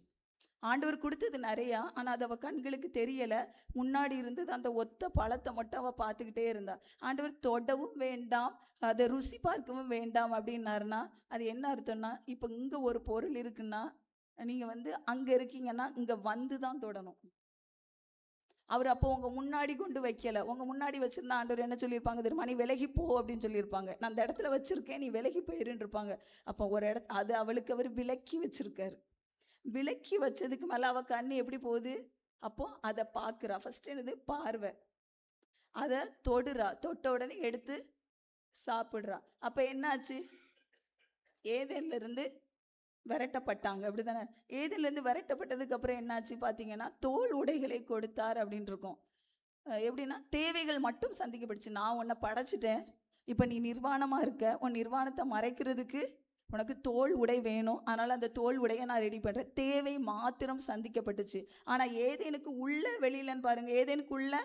ஆண்டவர் கொடுத்தது நிறையா, ஆனால் அது அவள் கண்களுக்கு தெரியலை. முன்னாடி இருந்தது அந்த ஒத்த பழத்தை மட்டும் அவள் பார்த்துக்கிட்டே இருந்தா. ஆண்டவர் தொடவும் வேண்டாம், அதை ருசி பார்க்கவும் வேண்டாம் அப்படின்னாருன்னா அது என்ன அர்த்தம்னா, இப்போ இங்கே ஒரு பொருள் இருக்குன்னா நீங்கள் வந்து அங்கே இருக்கீங்கன்னா இங்கே வந்து தான் தொடணும். அவர் அப்போ உங்க முன்னாடி கொண்டு வைக்கல. உங்க முன்னாடி வச்சிருந்தா ஆண்டவர் என்ன சொல்லியிருப்பாங்க தெரியுமா? நீ விலகி போ அப்படின்னு சொல்லியிருப்பாங்க. நான் அந்த இடத்துல வச்சிருக்கேன், நீ விலகி போயிருன்னு இருப்பாங்க. அப்போ ஒரு அது அவளுக்கு அவர் விலக்கி வச்சிருக்காரு. விலக்கி வச்சதுக்கு மேல அவ கண்ணு எப்படி போகுது? அப்போ அதை பார்க்குறா. ஃபர்ஸ்ட் என்னது? பார்வை. அதை தொடுறா. தொட்ட உடனே எடுத்து சாப்பிட்றா. அப்போ என்னாச்சு? ஏதேன்ல இருந்து விரட்டப்பட்டாங்க, அப்படிதானே? ஏதேன்லேருந்து விரட்டப்பட்டதுக்கு அப்புறம் என்னாச்சு பார்த்தீங்கன்னா, தோல் உடைகளை கொடுத்தார் அப்படின்னு இருக்கும். எப்படின்னா தேவைகள் மட்டும் சந்திக்கப்பட்டுச்சு. நான் உன்னை படைச்சிட்டேன், இப்போ நீ நிர்வாணமாக இருக்க, உன் நிர்வாணத்தை மறைக்கிறதுக்கு உனக்கு தோல் உடை வேணும், அதனால் அந்த தோல் உடையை நான் ரெடி பண்ணுறேன். தேவை மாத்திரம் சந்திக்கப்பட்டுச்சு. ஆனால் ஏதேனுக்கு உள்ள வெளியிலன்னு பாருங்க, ஏதேனுக்கு உள்ள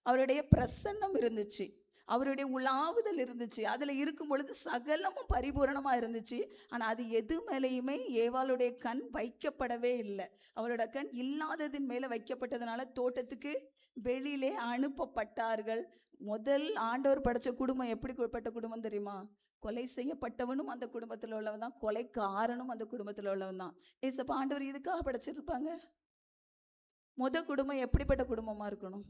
அவருடைய பிரசன்னம் இருந்துச்சு, அவருடைய உலாவுதல் இருந்துச்சு. அதில் இருக்கும் பொழுது சகலமும் பரிபூரணமாக இருந்துச்சு. ஆனால் அது எது மேலேயுமே ஏவாளுடைய கண் வைக்கப்படவே இல்லை. அவளோட கண் இல்லாததின் மேலே வைக்கப்பட்டதுனால தோட்டத்துக்கு வெளியிலே அனுப்பப்பட்டார்கள். முதல் ஆண்டவர் படைச்ச குடும்பம் எப்படிப்பட்ட குடும்பம் தெரியுமா? கொலை செய்யப்பட்டவனும் அந்த குடும்பத்தில் உள்ளவன் தான், கொலைக்காரனும் அந்த குடும்பத்தில் உள்ளவன் தான். ஏசப்பா ஆண்டவர் இதுக்காக படைச்சிருப்பாங்க. குடும்பம் எப்படிப்பட்ட குடும்பமாக இருக்கணும்?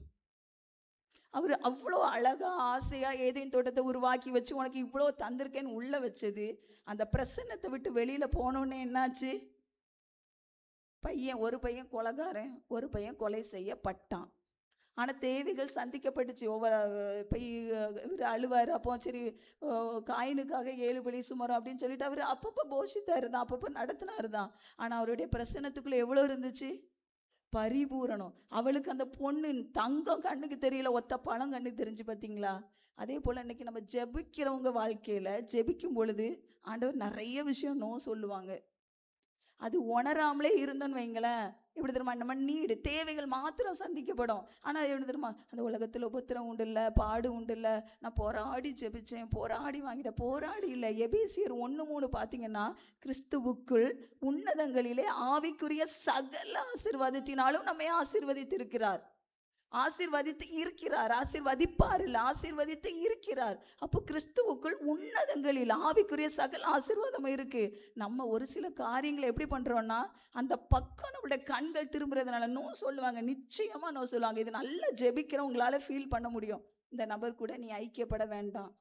அவர் அவ்வளோ அழகாக ஆசையாக ஏதேன் தோட்டத்தை உருவாக்கி வச்சு உனக்கு இவ்வளோ தந்திருக்கேன்னு உள்ளே வச்சது, அந்த பிரசன்னத்தை விட்டு வெளியில் போனோன்னே என்னாச்சு? ஒரு பையன் கொலைகாரன், ஒரு பையன் கொலை செய்யப்பட்டான். ஆனால் தேவைகள் சந்திக்கப்பட்டுச்சு. ஒவ்வொரு இவர் அழுவார். அப்போ சரி காயினுக்காக 7 பலி சுமரும் அப்படின்னு சொல்லிட்டு அவர் அப்பப்போ போஷித்தாரு தான், அப்பப்போ நடத்தினாரு தான். ஆனால் அவருடைய பிரசன்னத்துக்குள்ளே எவ்வளோ இருந்துச்சு? பரிபூரணம். அவளுக்கு அந்த பொண்ணு தங்கம் கண்ணுக்கு தெரியல, ஒத்த பழம் கண்ணுக்கு தெரிஞ்சு. பார்த்தீங்களா? அதே போல் இன்னைக்கு நம்ம ஜெபிக்கிறவங்க வாழ்க்கையில் ஜெபிக்கும் பொழுது ஆண்டவர் நிறைய விஷயம் நோ சொல்லுவாங்க. அது உணராமலே இருந்தோன்னு வைங்களேன், எப்படி தெரியுமா? நம்ம நீடு தேவைகள் மாத்திரம் சந்திக்கப்படும். ஆனால் அது எப்படி தெரியுமா? அந்த உலகத்தில் உபத்திரம் உண்டு இல்லை, பாடு உண்டு இல்லை, நான் போராடி ஜெபிச்சேன், போராடி வாங்கிட்டேன். போராடி இல்லை. எபேசியர் 1:3 பார்த்தீங்கன்னா, கிறிஸ்துவுக்குள் உன்னதங்களிலே ஆவிக்குரிய சகல ஆசீர்வாதத்தினாலும் நம்மை ஆசீர்வதித்திருக்கிறார். ஆசீர்வதித்து இருக்கிறார், ஆசீர்வதிப்பார் இல்லை, ஆசீர்வதித்து இருக்கிறார். அப்போ கிறிஸ்துவுக்குள் உன்னதங்களில் ஆவிக்குரிய சகல ஆசீர்வாதம் இருக்கு. நம்ம ஒரு சில காரியங்களை எப்படி பண்றோம்னா, அந்த பக்கம் நம்மளுடைய கண்கள் திரும்புறதுனால நோ சொல்லுவாங்க, நிச்சயமா நோ சொல்லுவாங்க. இது நல்லா ஜெபிக்கிறவங்களால ஃபீல் பண்ண முடியும். இந்த நபர் கூட நீ ஐக்கியப்பட வேண்டாம்,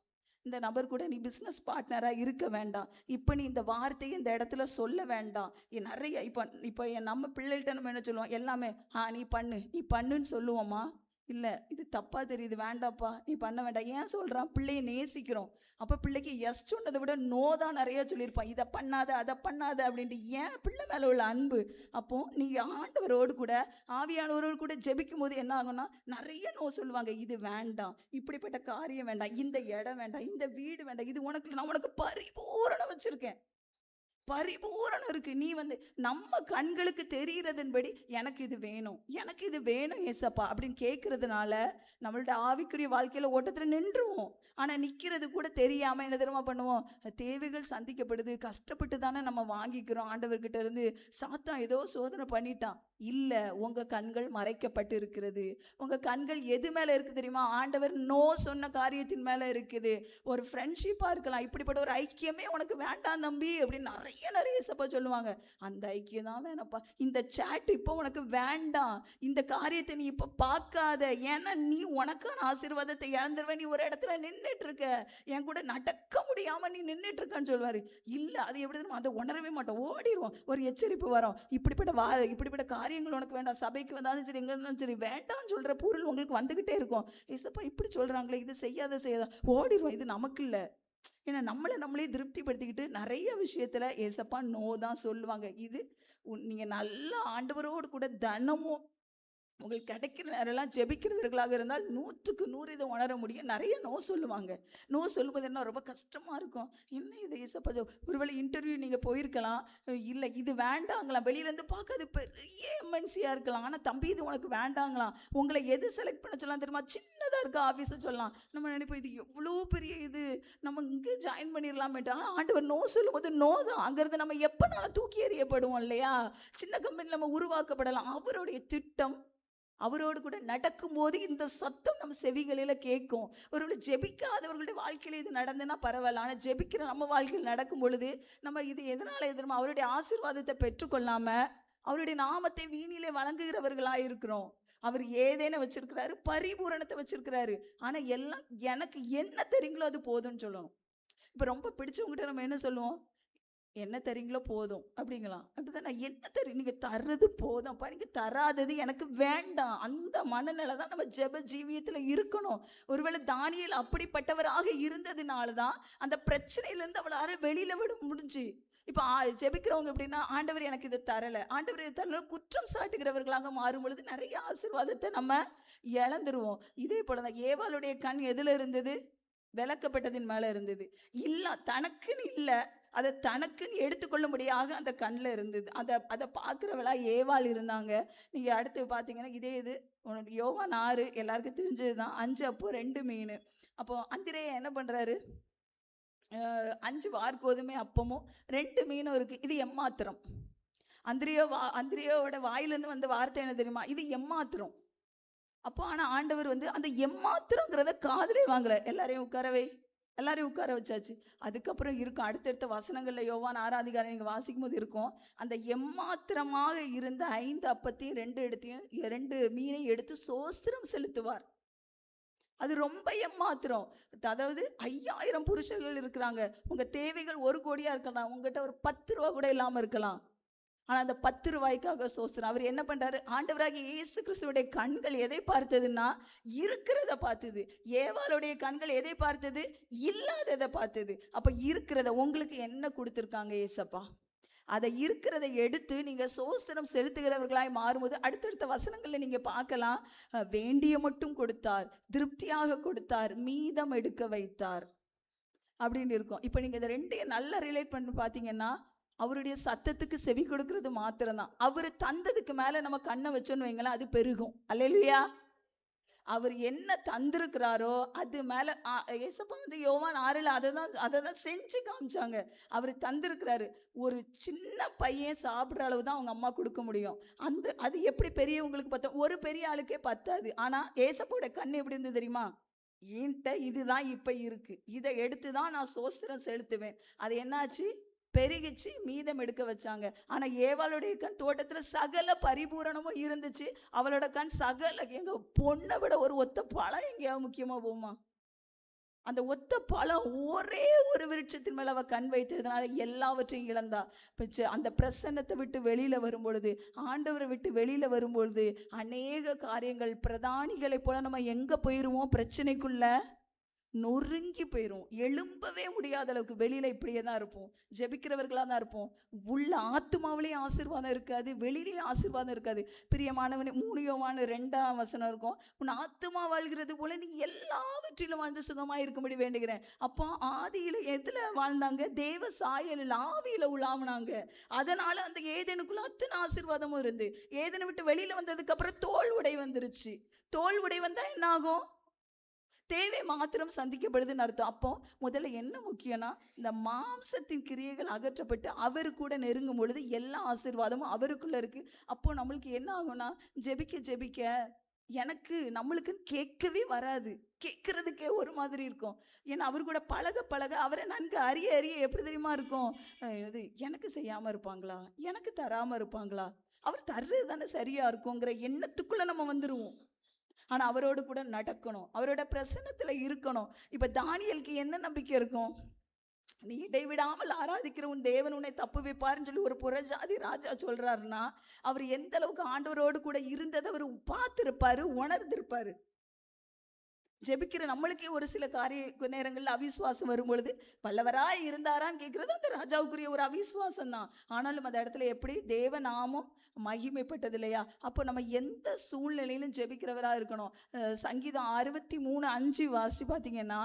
இந்த நபர் கூட நீ பிஸ்னஸ் பார்ட்னராக இருக்க வேண்டாம், இப்போ நீ இந்த வார்த்தையை இந்த இடத்துல சொல்ல வேண்டாம். நிறைய இப்போ நம்ம பிள்ளைகிட்ட நம்ம என்ன சொல்லுவோம்? எல்லாமே நீ பண்ணுன்னு சொல்லுவோமா? இல்லை, இது தப்பாக தெரியுது, வேண்டாப்பா நீ பண்ண வேண்டாம். ஏன் சொல்கிறான்? பிள்ளையை நேசிக்கிறோம். அப்போ பிள்ளைக்கு எஸ் சொன்னதை விட நோ தான் நிறைய சொல்லியிருப்பான். இதை பண்ணாத, அதை பண்ணாத அப்படின்ட்டு. ஏன்? பிள்ளை மேலே உள்ள அன்பு. அப்போது நீங்கள் ஆண்டவரோடு கூட ஆவியானவரோடு கூட ஜெபிக்கும் போது என்ன ஆகும்னா, நிறைய நோ சொல்லுவாங்க. இது வேண்டாம், இப்படிப்பட்ட காரியம் வேண்டாம், இந்த இடம் வேண்டாம், இந்த வீடு வேண்டாம், இது உனக்கு, நான் உனக்கு பரிபூரணம் வச்சுருக்கேன், பரிபூரணம் இருக்கு. நீ நம்ம கண்களுக்கு தெரிகிறதன்படி எனக்கு இது வேணும், எனக்கு இது வேணும் ஏசப்பா அப்படின்னு கேட்கறதுனால நம்மள்ட்ட ஆவிக்குரிய வாழ்க்கையில ஓட்டத்தில் நின்றுவோம். ஆனால் நிற்கிறது கூட தெரியாமல் என்ன தெரியுமா பண்ணுவோம்? தேவைகள் சந்திக்கப்படுது, கஷ்டப்பட்டு தானே நம்ம வாங்கிக்கிறோம் ஆண்டவர்கிட்ட இருந்து. சாத்தான் ஏதோ சோதனை பண்ணிட்டான். இல்லை, உங்கள் கண்கள் மறைக்கப்பட்டு இருக்கிறது. உங்கள் கண்கள் எது மேலே இருக்குது தெரியுமா? ஆண்டவர் நோ சொன்ன காரியத்தின் மேலே இருக்குது. ஒரு ஃப்ரெண்ட்ஷிப்பாக இருக்கலாம், இப்படிப்பட்ட ஒரு ஐக்கியமே உனக்கு வேண்டாம் தம்பி அப்படின்னு நிறைய சப்பா சொல்லுவாங்க. அந்த ஐக்கியம் தான் வேணப்பா, இந்த சேட் இப்போ உனக்கு வேண்டாம், இந்த காரியத்தை நீ இப்போ பார்க்காத, ஏன்னா நீ உனக்கான ஆசீர்வாதத்தை இழந்துருவேன், நீ ஒரு இடத்துல நின்றுட்டு இருக்க, என் கூட நடக்க முடியாமல் நீ நின்றுட்டு இருக்கன்னு சொல்லுவார். இல்லை, அது எப்படி தெரியுமா? அதை உணரவே மாட்டோம், ஓடிடுவோம். ஒரு எச்சரிப்பு வரும், இப்படிப்பட்ட காரியங்கள் உனக்கு வேண்டாம், சபைக்கு வந்தாலும் சரி, எங்கே இருந்தாலும் சரி, வேண்டாம்னு சொல்கிற பொருள் உங்களுக்கு வந்துக்கிட்டே இருக்கும். ஏசப்பா இப்படி சொல்கிறாங்களே, இது செய்யாத ஓடிடுவோம். இது நமக்கு இல்லை. ஏன்னா நம்மளே திருப்திப்படுத்திக்கிட்டு நிறைய விஷயத்தில் ஏசப்பா நோ தான் சொல்லுவாங்க. இது நீங்கள் நல்ல ஆண்டவரோடு கூட தினமும் உங்களுக்கு கிடைக்கிற நேரம்லாம் ஜெபிக்கிறவர்களாக இருந்தால் 100க்கு 100 இதை உணர முடியும். நிறைய நோ சொல்லுவாங்க. நோ சொல்லும்போது என்ன ரொம்ப கஷ்டமாக இருக்கும். என்ன இது ஏசப்பா? ஒருவேளை இன்டர்வியூ நீங்கள் போயிருக்கலாம், இல்லை இது வேண்டாங்களாம், வெளியிலேருந்து பார்க்காது பெரிய எம்என்சியாக இருக்கலாம், ஆனால் தம்பி இது உனக்கு வேண்டாங்களாம். உங்களை எது செலக்ட் பண்ண சொல்லலாம் தெரியுமா? சின்னதாக இருக்க ஆஃபீஸை சொல்லலாம். நம்ம நினைப்போம் இது எவ்வளோ பெரிய இது, நம்ம இங்கே ஜாயின் பண்ணிடலாமேட்டா. ஆண்டவர் நோ சொல்லும்போது நோ தான். அங்கேருந்து நம்ம எப்போனாலும் தூக்கி எறியப்படுவோம் இல்லையா? சின்ன கம்பெனி நம்ம உருவாக்கப்படலாம். அவருடைய திட்டம், அவரோடு கூட நடக்கும்போது இந்த சத்தம் நம்ம செவிகளில் கேட்கும். ஒருவேளை ஜெபிக்காதவர்களுடைய வாழ்க்கையில் இது நடந்துன்னா பரவாயில்ல, ஆனால் ஜெபிக்கிற நம்ம வாழ்க்கையில் நடக்கும் பொழுது நம்ம இது எதனால் எதிர்மா அவருடைய ஆசீர்வாதத்தை பெற்றுக்கொள்ளாமல் அவருடைய நாமத்தை வீணிலே வழங்குகிறவர்களாக இருக்கிறோம். அவர் ஏதேனை வச்சிருக்கிறாரு, பரிபூரணத்தை வச்சிருக்கிறாரு. ஆனா எல்லாம் எனக்கு என்ன தெரியுங்களோ அது போதும்னு சொல்லணும். இப்ப ரொம்ப பிடிச்சவங்ககிட்ட நம்ம என்ன சொல்லுவோம்? என்ன தரீங்களோ போதும் அப்படிங்களாம். அப்படிதான், நான் என்ன தெரியும், நீங்க தர்றது போதும்ப்பா, நீங்க தராதது எனக்கு வேண்டாம். அந்த மனநிலை தான் நம்ம ஜெப ஜீவியத்துல இருக்கணும். ஒருவேளை தானியேல் அப்படிப்பட்டவராக இருந்ததுனால தான் அந்த பிரச்சனையிலேருந்து அவளால வெளியில விட முடிஞ்சு. இப்போ ஜெபிக்கிறவங்க எப்படின்னா, ஆண்டவர் எனக்கு இதை தரலை, ஆண்டவர் இதை தரல, குற்றம் சாட்டுகிறவர்களாக மாறும் பொழுது நிறைய ஆசீர்வாதத்தை நம்ம இழந்துருவோம். இதே போல தான் ஏவாளுடைய கண் எதுல இருந்தது? விளக்கப்பட்டதின் மேல இருந்தது. இல்ல, தனக்குன்னு இல்லை, அதை தனக்குன்னு எடுத்துக்கொள்ளும்படியாக அந்த கண்ணில் இருந்தது. அதை பார்க்குறவளா ஏவாள் இருந்தாங்க. நீங்கள் அடுத்து பார்த்தீங்கன்னா இதே இது உனக்கு யோவான் 6 எல்லாருக்கும் தெரிஞ்சது தான். 5 அப்போ 2 மீன். அப்போ அந்திரேயா என்ன பண்ணுறாரு? 5 வார்கோதுமை அப்பமும் 2 மீனும் இருக்குது. இது எம்மாத்திரம். அந்திரியோவோட வாயிலேருந்து வந்த வார்த்தை என்ன தெரியுமா? இது எம்மாத்திரம். அப்போ ஆனால் ஆண்டவர் வந்து அந்த எம்மாத்திரங்கிறத காதிலே வாங்கலை. எல்லாரையும் உட்கார வச்சாச்சு. அதுக்கப்புறம் இருக்கும் அடுத்தடுத்த வசனங்களில் யோவான் 6 அதிகாரம் நீங்கள் வாசிக்கும் போது இருக்கும், அந்த எம்மாத்திரமாக இருந்த 5 அப்பத்தையும் 2 மீனையும் எடுத்து சோஸ்திரம் செலுத்துவார். அது ரொம்ப எம்மாத்திரம். அதாவது 5000 புருஷர்கள் இருக்கிறாங்க. உங்கள் தேவைகள் 1 கோடியாக இருக்கலாம், உங்ககிட்ட ஒரு 10 ரூபா கூட இல்லாமல் இருக்கலாம். ஆனால் அந்த 10 ரூபாய்க்காக சோஸ்திரம். அவர் என்ன பண்ணுறாரு? ஆண்டவராகிய இயேசு கிறிஸ்துவுடைய கண்கள் எதை பார்த்ததுன்னா இருக்கிறத பார்த்தது. ஏவாளுடைய கண்கள் எதை பார்த்தது? இல்லாததை பார்த்தது. அப்போ இருக்கிறத உங்களுக்கு என்ன கொடுத்துருக்காங்க ஏசப்பா? அதை இருக்கிறத எடுத்து நீங்கள் சோஸ்திரம் செலுத்துகிறவர்களாய் மாறும்போது அடுத்தடுத்த வசனங்களில் நீங்கள் பார்க்கலாம், வேண்டிய மட்டும் கொடுத்தார், திருப்தியாக கொடுத்தார், மீதம் எடுக்க வைத்தார் அப்படின்னு இருக்கும். இப்போ நீங்கள் இதை ரெண்டையும் நல்லா ரிலேட் பண்ணி பார்த்தீங்கன்னா, அவருடைய சத்தத்துக்கு செவி கொடுக்கறது மாத்திரம்தான். அவர் தந்ததுக்கு மேலே நம்ம கண்ணை வச்சோன்னு வைங்களேன், அது பெருகும். அல்லேலூயா. அவர் என்ன தந்திருக்கிறாரோ அது மேலே ஏசப்பா வந்து யோவான் 6 அதை தான் செஞ்சு காமிச்சாங்க. அவர் தந்திருக்கிறாரு. ஒரு சின்ன பையன் சாப்பிட்ற அளவு தான் அவங்க அம்மா கொடுக்க முடியும். அது எப்படி பெரியவங்களுக்கு பார்த்தோம்? ஒரு பெரிய ஆளுக்கே பத்தாது. ஆனால் ஏசப்போட கண் எப்படி இருந்தது தெரியுமா? என்கிட்ட இதுதான் இப்போ இருக்கு, இதை எடுத்து தான் நான் சோஸ்திரம் செலுத்துவேன். அது என்னாச்சு? பெருகிச்சு, மீதம் எடுக்க வச்சாங்க. ஆனால் ஏவாளுடைய கண் தோட்டத்தில் சகல பரிபூரணமும் இருந்துச்சு. அவளோட கண் சகல, எங்க பொண்ணை விட ஒரு ஒத்த பழம் எங்கேயாவது முக்கியமாக போமா? அந்த ஒத்த பழம் ஒரே ஒரு விருட்சத்தின் மேலே அவள் கண் வைத்ததுனால எல்லாவற்றையும் இழந்தா. அந்த பிரசன்னத்தை விட்டு வெளியில் வரும்பொழுது, ஆண்டவரை விட்டு வெளியில் வரும்பொழுது அநேக காரியங்கள் பிரதானிகளை போல நம்ம எங்கே போயிடுவோம்? பிரச்சனைக்குள்ள நொறுங்கி போயிடும். எழும்பவே முடியாத அளவுக்கு வெளியில் இப்படியே தான் இருப்போம். ஜெபிக்கிறவர்களாக தான் இருப்போம். உள்ள ஆத்துமாவிலேயும் ஆசீர்வாதம் இருக்காது, வெளியிலேயும் ஆசீர்வாதம் இருக்காது. பிரியமானவனே, 3 யோவான் 2ஆம் வசனம் இருக்கும், உன் ஆத்துமா வாழ்கிறது போல நீ எல்லாவற்றிலும் வாழ்ந்து சுகமாக இருக்கும்படி வேண்டுகிறேன். அப்போ ஆதியில் எதில் வாழ்ந்தாங்க? தேவ சாயலில் ஆவியில் உலாவுனாங்க. அதனால் அந்த ஏதேனுக்குள்ள அத்தனை ஆசீர்வாதமும் இருந்து, ஏதேனை விட்டு வெளியில் வந்ததுக்கப்புறம் தோல் உடை வந்துருச்சு. தோல் உடை வந்தால் என்ன ஆகும்? தேவை மாத்திரம் சந்திக்கப்படுதுன்னு அர்த்தம். அப்போ முதல்ல என்ன முக்கியம்னா, இந்த மாம்சத்தின் கிரியைகள் அகற்றப்பட்டு அவர் கூட நெருங்கும் பொழுது எல்லா ஆசீர்வாதமும் அவருக்குள்ள இருக்கு. அப்போ நம்மளுக்கு என்ன ஆகும்னா, ஜெபிக்க நம்மளுக்குன்னு கேட்கவே வராது. கேட்கறதுக்கே ஒரு மாதிரி இருக்கும். ஏன்னா அவர் கூட பழக அவரை நன்கு அறிய எப்படி தெரியுமா இருக்கும்? இது எனக்கு செய்யாமல் இருப்பாங்களா, எனக்கு தராமல் இருப்பாங்களா, அவர் தர்றது தானே சரியா இருக்குங்கிற எண்ணத்துக்குள்ள நம்ம வந்துடுவோம். ஆனால் அவரோடு கூட நடக்கணும், அவரோட பிரசன்னத்தில் இருக்கணும். இப்போ தானியேலுக்கு என்ன நம்பிக்கை இருக்கும்? நீ இடைவிடாமல் ஆராதிக்கிற உன் தேவன் உன்னை தப்புவிப்பார்ன்னு சொல்லி ஒரு புறஜாதி ராஜா சொல்றாருன்னா, அவர் எந்த அளவுக்கு ஆண்டவரோடு கூட இருந்ததை அவர் பார்த்துருப்பாரு, உணர்ந்திருப்பாரு. ஜெபிக்கிற நம்மளுக்கே ஒரு சில நேரங்களில் அவிசுவாசம் வரும்பொழுது வல்லவராய் இருந்தாரான்னு கேட்குறது அந்த ராஜாவுக்குரிய ஒரு அவிசுவாசம் தான். ஆனாலும் அந்த இடத்துல எப்படி தேவநாமம் மகிமைப்பட்டது இல்லையா? அப்போ நம்ம எந்த சூழ்நிலையிலும் ஜெபிக்கிறவராக இருக்கணும். சங்கீதம் 63:5 வாசி பார்த்தீங்கன்னா,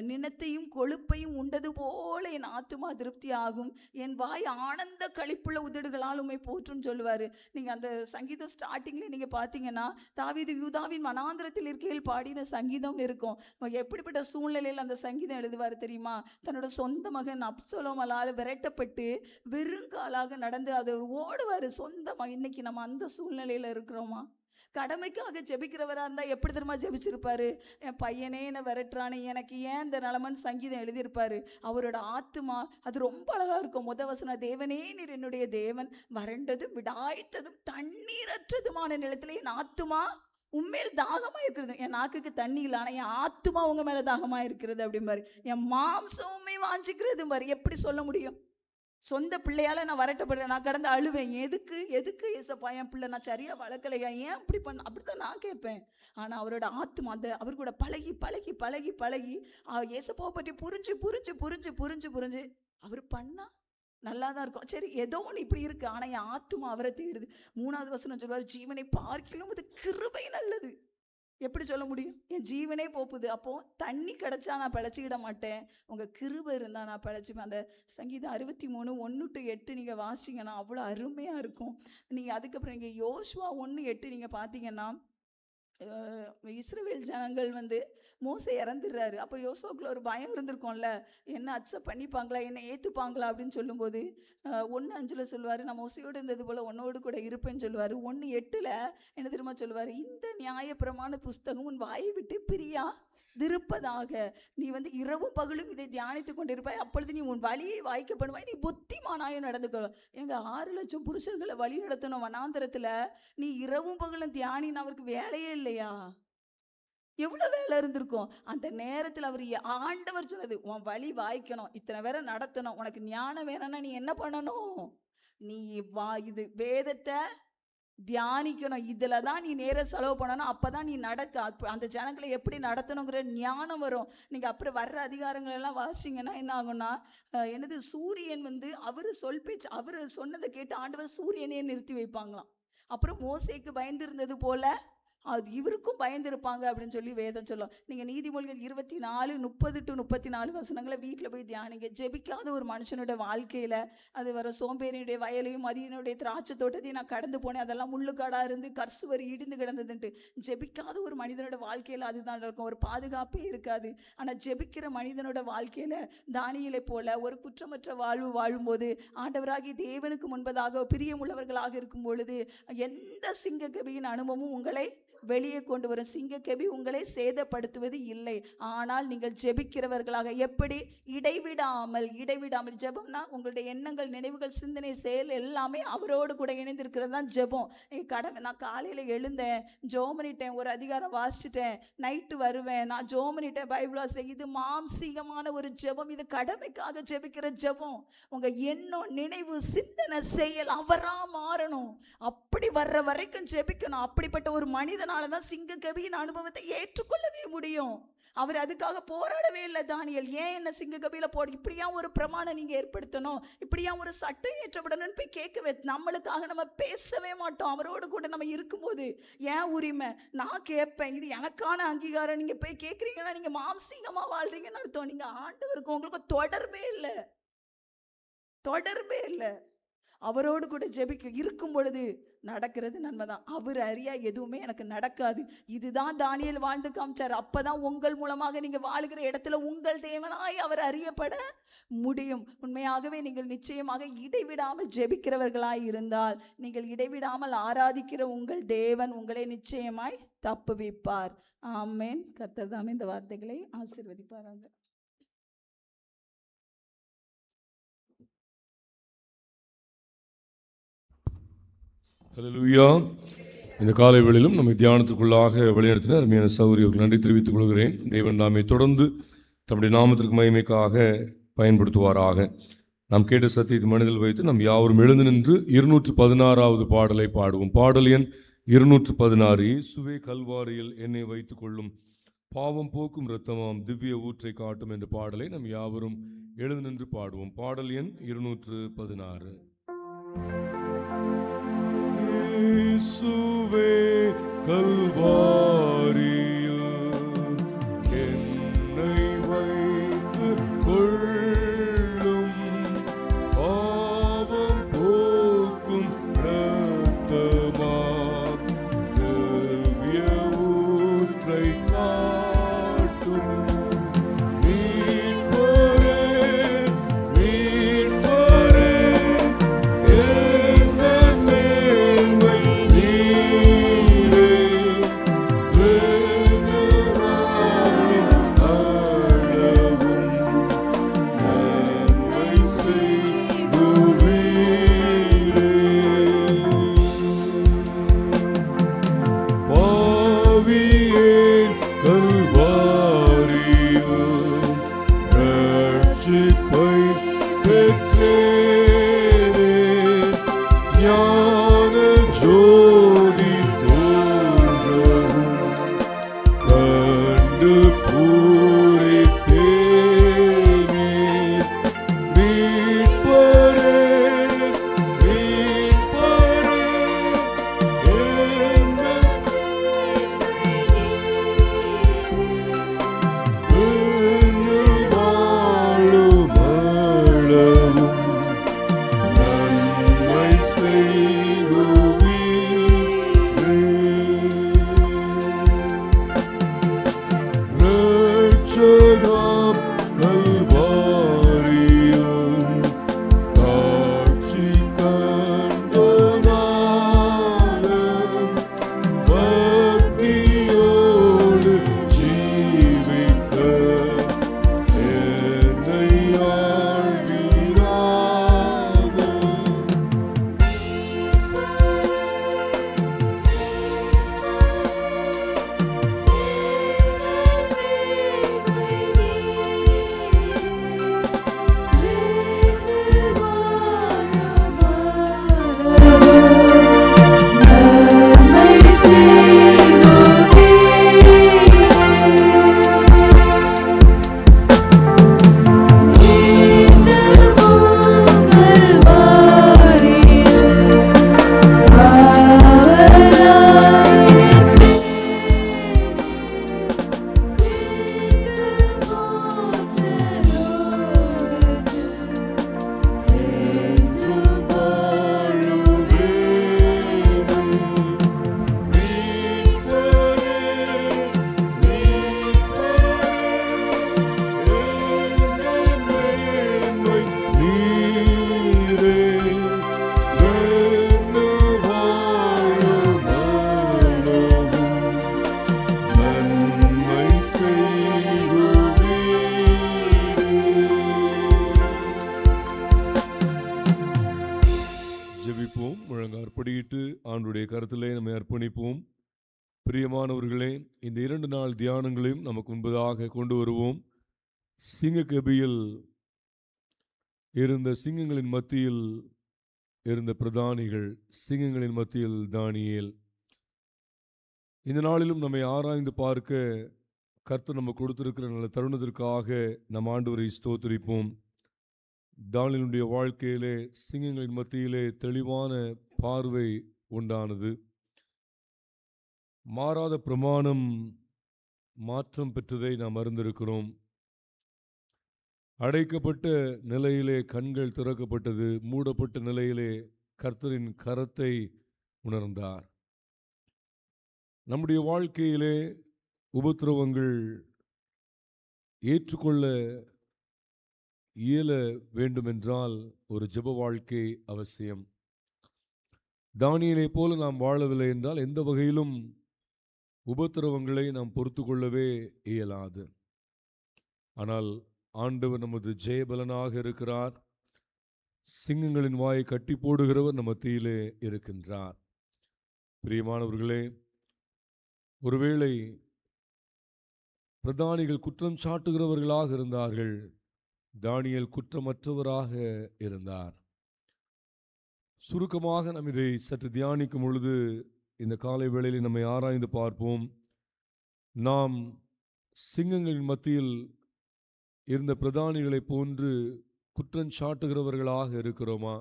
நினத்தையும் கொழுப்பையும் உண்டது போல என் ஆத்துமா திருப்தி ஆகும், என் வாய் ஆனந்த களிப்புள்ள உதடுகளால் உண்மை போற்றுன்னு சொல்லுவார். நீங்கள் அந்த சங்கீதம் ஸ்டார்டிங்கில் நீங்கள் பார்த்தீங்கன்னா, தாவீது யூதாவின் வனாந்திரத்தில் இருக்கையில் பாடின சங்கீதம் இருக்கும். எப்படிப்பட்ட சூழ்நிலையில் அந்த சங்கீதம் எழுதுவார் தெரியுமா? தன்னோட சொந்த மகன் அப்சலோமால் விரட்டப்பட்டு வெறுங்காலாக நடந்து அது ஓடுவார். சொந்த மகன். இன்னைக்கு நம்ம அந்த சூழ்நிலையில் இருக்கிறோமா? கடமைக்காக ஜெபிக்கிறவராக இருந்தால் எப்படி தெரியுமா ஜெபிச்சிருப்பாரு? என் பையனே என்னை விரட்டுறானே, எனக்கு ஏன் இந்த நிலமன்னு சங்கீதம் எழுதியிருப்பாரு. அவரோட ஆத்துமா அது ரொம்ப அழகாக இருக்கும். வசனம், தேவனே நீர் என்னுடைய தேவன், வறண்டதும் விடாய்த்ததும் தண்ணீரற்றதுமான நிலத்திலே என் ஆத்துமா உண்மையில் தாகமாக இருக்கிறது. என் நாக்குக்கு தண்ணி இல்லை, ஆனால் என் ஆத்துமா உங்க மேலே தாகமாக இருக்கிறது அப்படிம்பாரு. என் மாம்சமே வாஞ்சிக்கிறது பாரு. எப்படி சொல்ல முடியும்? சொந்த பிள்ளையால நான் வரட்டப்படுறேன், நான் கடந்து அழுவேன். எதுக்கு ஏசப்பா என் பிள்ளை நான் சரியா வளர்க்கலையா, ஏன் அப்படி பண்ண, அப்படித்தான் நான் கேட்பேன். ஆனால் அவரோட ஆத்மா அந்த அவர் கூட பழகி பழகி பழகி பழகி ஏசப்பாவை பற்றி புரிஞ்சு புரிஞ்சு புரிஞ்சு புரிஞ்சு புரிஞ்சு அவர் பண்ணா நல்லா தான் இருக்கும். சரி, ஏதோ ஒன்று இப்படி இருக்கு, ஆனால் என் ஆத்மா அவரை தேடுது. 3வது வசனம் சொல்வார், ஜீவனை பார்க்கிலும் அது கிருபை நல்லது. எப்படி சொல்ல முடியும்? என் ஜீவனே போப்புது. அப்போ தண்ணி கிடைச்சா நான் பிழைச்சிக்கிட மாட்டேன், உங்க கிருபை இருந்தா நான் பிழைச்சிப்பேன். அந்த சங்கீதம் 63 1-8 நீங்க வாசிங்கன்னா அவ்வளோ அருமையா இருக்கும். நீங்க அதுக்கப்புறம் நீங்க யோசுவா 1:8 நீங்க பார்த்தீங்கன்னா, இஸ்ரவேல் ஜனங்கள் மோசே இறந்துடுறாரு. அப்போ யோசுவாக்குள்ள ஒரு பயம் இருந்திருக்கும்ல, என்ன அக்செப்ட் பண்ணிப்பாங்களா, என்ன ஏற்றுப்பாங்களா அப்படின்னு சொல்லும்போது 1:5 சொல்லுவார், நான் மோசையோடு இருந்தது போல் உன்னோடு கூட இருப்பேன்னு சொல்லுவார். 1:8 என்ன தெரியுமா சொல்லுவார்? இந்த நியாயப்பிரமாண புஸ்தகம் உன் வாயை விட்டு பிரியா திருப்பதாக, நீ இரவும் பகலும் இதை தியானித்து கொண்டிருப்பாய், அப்பொழுது நீ உன் வழியை வாய்க்கப்படுவாய், நீ புத்திமானாயும் நடந்துக்கொள்ளும். எங்க 6 லட்சம் புருஷர்களை வழி நடத்தணும் வனாந்தரத்துல, நீ இரவும் பகலும் தியானின்னு அவருக்கு வேலையே இல்லையா? எவ்வளவு வேலை இருந்திருக்கும் அந்த நேரத்தில். அவர் ஆண்டவர் சொன்னது, உன் வழி வாய்க்கணும், இத்தனை பேரை நடத்தணும், உனக்கு ஞானம் வேணும்னா நீ என்ன பண்ணணும்? நீ இது வேதத்தை தியானிக்கணும், இதில் தான் நீ நேரம் செலவு பண்ணணும், அப்போ தான் நீ அந்த ஜனங்களை எப்படி நடத்தணுங்கிற ஞானம் வரும். நீங்கள் அப்புறம் வர்ற அதிகாரங்கள் எல்லாம் வாசிங்கன்னா என்ன ஆகும்னா, என்னது சூரியன் அவர் சொல் பேச்சு, அவர் சொன்னதை கேட்டு ஆண்டவர் சூரியனையே நிறுத்தி வைப்பாங்களாம். அப்புறம் மோசேக்கு பயந்து இருந்தது போல அது இவருக்கும் பயந்துருப்பாங்க அப்படின்னு சொல்லி வேதம் சொல்லும். நீங்கள் நீதிமொழிகள் 24:30-34 வசனங்களை வீட்டில் போய் தியானிங்க. ஜெபிக்காத ஒரு மனுஷனோட வாழ்க்கையில் அது வர சோம்பேறியுடைய வயலையும் மதியனுடைய திராட்சை தோட்டத்தையும் நான் கடந்து போனேன், அதெல்லாம் முள்ளுக்காடாக இருந்து கர்சுவரி இடிந்து கிடந்ததுன்ட்டு. ஜெபிக்காத ஒரு மனிதனோட வாழ்க்கையில் அதுதான் இருக்கும், ஒரு பாதுகாப்பே இருக்காது. ஆனால் ஜெபிக்கிற மனிதனோட வாழ்க்கையில் தானியேலை போல ஒரு குற்றமற்ற வாழ்வு வாழும்போது, ஆண்டவராகிய தேவனுக்கு முன்பதாக பிரியமுள்ளவர்களாக இருக்கும் பொழுது, எந்த சிங்கக்கவியின் அனுபவமும் உங்களை வெளியே கொண்டு வரும். சிங்கக்கெபி உங்களை சேதப்படுத்துவது இல்லை, ஆனால் நீங்கள் ஜெபிக்கிறவர்களாக எப்படி இடைவிடாமல் ஜெபம்னா உங்களுடைய எண்ணங்கள், நினைவுகள், சிந்தனை, செயல் எல்லாமே அவரோடு கூட இணைந்திருக்கிறது தான் ஜெபம். கடமை. நான் காலையில் எழுந்தேன், ஜெபம் பண்ணிட்டேன், ஒரு அதிகாரம் வாசிச்சிட்டேன், நைட்டு வருவேன், நான் ஜெபம் பண்ணிட்டேன், பைபிள் வாசித்தேன். இது மாம்சீகமான ஒரு ஜெபம், இது கடமைக்காக ஜெபிக்கிற ஜெபம். உங்க எண்ணம், நினைவு, சிந்தனை, செயல் அவரா மாறணும். அப்படி வர்ற வரைக்கும் ஜெபிக்கணும். அப்படிப்பட்ட ஒரு மனிதனால தான் சிங்கக்கவியின் அனுபவத்தை ஏற்றுக்கொள்ளவே முடியும். அவர் அதுக்காக போராடவே இல்லை. தானியேல், ஏன் என்ன சிங்கக்கவியில போடு, இப்படியா ஒரு பிரமாணம் நீங்க ஏற்படுத்தணும், இப்படியா ஒரு சட்டம் ஏற்றப்படணும்னு போய் கேட்கவே, நம்மளுக்காக நம்ம பேசவே மாட்டோம். அவரோடு கூட நம்ம இருக்கும்போது ஏன் உரிமை நான் கேட்பேன், இது எனக்கான அங்கீகாரம். நீங்க போய் கேட்குறீங்கன்னா நீங்க மாம்சீகமா வாழ்றீங்கன்னு அர்த்தம். நீங்க ஆண்டவருக்கு உங்களுக்கு தொடர்பே இல்லை. அவரோடு கூட ஜெபிக்க இருக்கும் பொழுது நடக்கிறது நன்மைதான். அவர் அறியா எதுவுமே எனக்கு நடக்காது. இதுதான் தானியேல் வாழ்ந்து காமிச்சார். அப்பதான் உங்கள் மூலமாக நீங்க வாழுகிற இடத்துல உங்கள் தேவனாய் அவர் அறியப்பட முடியும். உண்மையாகவே நீங்கள் நிச்சயமாக இடைவிடாமல் ஜெபிக்கிறவர்களாய் இருந்தால், நீங்கள் இடைவிடாமல் ஆராதிக்கிற உங்கள் தேவன் உங்களை நிச்சயமாய் தப்புவிப்பார். ஆமென். கர்த்தர் தாமே இந்த வார்த்தைகளை ஆசீர்வதிப்பாராங்க. ஹல்லேலூயா. இந்த காலை வேளையிலும் நம்மை தியானத்துக்குள்ளாக வழிநடத்தின அருமையான சகோதரிக்கு நன்றி தெரிவித்துக் கொள்கிறேன். தேவன் நாமே தொடர்ந்து தம்முடைய நாமத்திற்கு மகிமைக்காக பயன்படுத்துவாராக. நாம் கேட்ட சத்தியத்தை மனதில் வைத்து நாம் யாவரும் எழுந்து நின்று 216வது பாடலை பாடுவோம். பாடல் எண் 216. இயேசுவே கல்வாரியில் என்னை வைத்துக் கொள்ளும், பாவம் போக்கும் இரத்தமாம் திவ்ய ஊற்றை காட்டும் என்ற பாடலை நாம் யாவரும் எழுந்து நின்று பாடுவோம். பாடல் எண் 216. இயேசுவே கல்வாரியில் என்னை வைத்துக் கொள்ளும், பாவம் போக்கும் இரத்தமாம் திவ்ய ஊற்றை காட்டும். மீட்பரே அர்ப்பணிப்போம். பிரியமானவர்களே, இந்த 2 நாள் தியானங்களையும் நமக்கு முன்பதாக கொண்டு வருவோம். சிங்கக்கபியில் இருந்த சிங்கங்களின் மத்தியில் இருந்த பிரதானிகள், சிங்கங்களின் மத்தியில் தானியேல். இந்த நாளிலும் நம்மை ஆராய்ந்து பார்க்க கர்த்தர் நம்ம கொடுத்திருக்கிற நல்ல தருணத்திற்காக நம் ஆண்டவரை ஸ்தோத்திரிப்போம். தானியேலுடைய வாழ்க்கையிலே சிங்கங்களின் மத்தியிலே தெளிவான பார்வை உண்டானது. மாறாத பிரமாணம் மாற்றம் பெற்றதை நாம் அறிந்திருக்கிறோம். அடைக்கப்பட்ட நிலையிலே கண்கள் திறக்கப்பட்டது, மூடப்பட்ட நிலையிலே கர்த்தரின் கரத்தை உணர்ந்தார். நம்முடைய வாழ்க்கையிலே உபத்திரவங்கள் ஏற்றுக்கொள்ள இயல வேண்டுமென்றால் ஒரு ஜெப வாழ்க்கை அவசியம். தானியேலை போல நாம் வாழவில்லை என்றால் எந்த வகையிலும் உபத்திரவங்களை நாம் பொறுத்து கொள்ளவே இயலாது. ஆனால் ஆண்டவர் நமது ஜெயபலனாக இருக்கிறார். சிங்கங்களின் வாயை கட்டி போடுகிறவர் நம் மத்தியிலே இருக்கின்றார். பிரியமானவர்களே, ஒருவேளை பிரதானிகள் குற்றம் சாட்டுகிறவர்களாக இருந்தார்கள், தானியேல் குற்றமற்றவராக இருந்தார். சுருக்கமாக நாம் இதை சற்று தியானிக்கும் பொழுது இந்த காலை வேளையில் நம்மை ஆராய்ந்து பார்ப்போம். நாம் சிங்கங்களின் மத்தியில் இருந்த பிரதானிகளை போன்று குற்றஞ்சாட்டுகிறவர்களாக இருக்கிறோமா,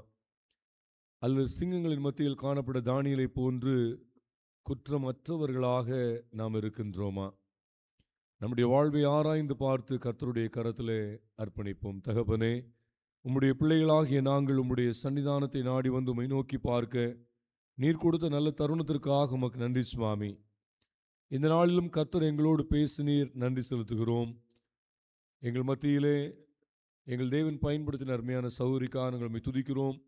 அல்லது சிங்கங்களின் மத்தியில் காணப்பட்ட தானியேலை போன்று குற்றமற்றவர்களாக நாம் இருக்கின்றோமா? நம்முடைய வாழ்வை ஆராய்ந்து பார்த்து கர்த்தருடைய கரத்திலே அர்ப்பணிப்போம். தகப்பனே, உம்முடைய பிள்ளைகளாகிய நாங்கள் உம்முடைய சன்னிதானத்தை நாடி வந்து உம்மை நோக்கி பார்க்க நீர் கொடுத்த நல்ல தருணத்திற்காக உமக்கு நன்றி சுவாமி. இந்த நாளிலும் கர்த்தர் எங்களோடு பேசினீர், நன்றி செலுத்துகிறோம். எங்கள் மத்தியிலே எங்கள் தேவன் பயன்படுத்தின அருமையான சௌகரிக்காக நாங்கள் துதிக்கிறோம்.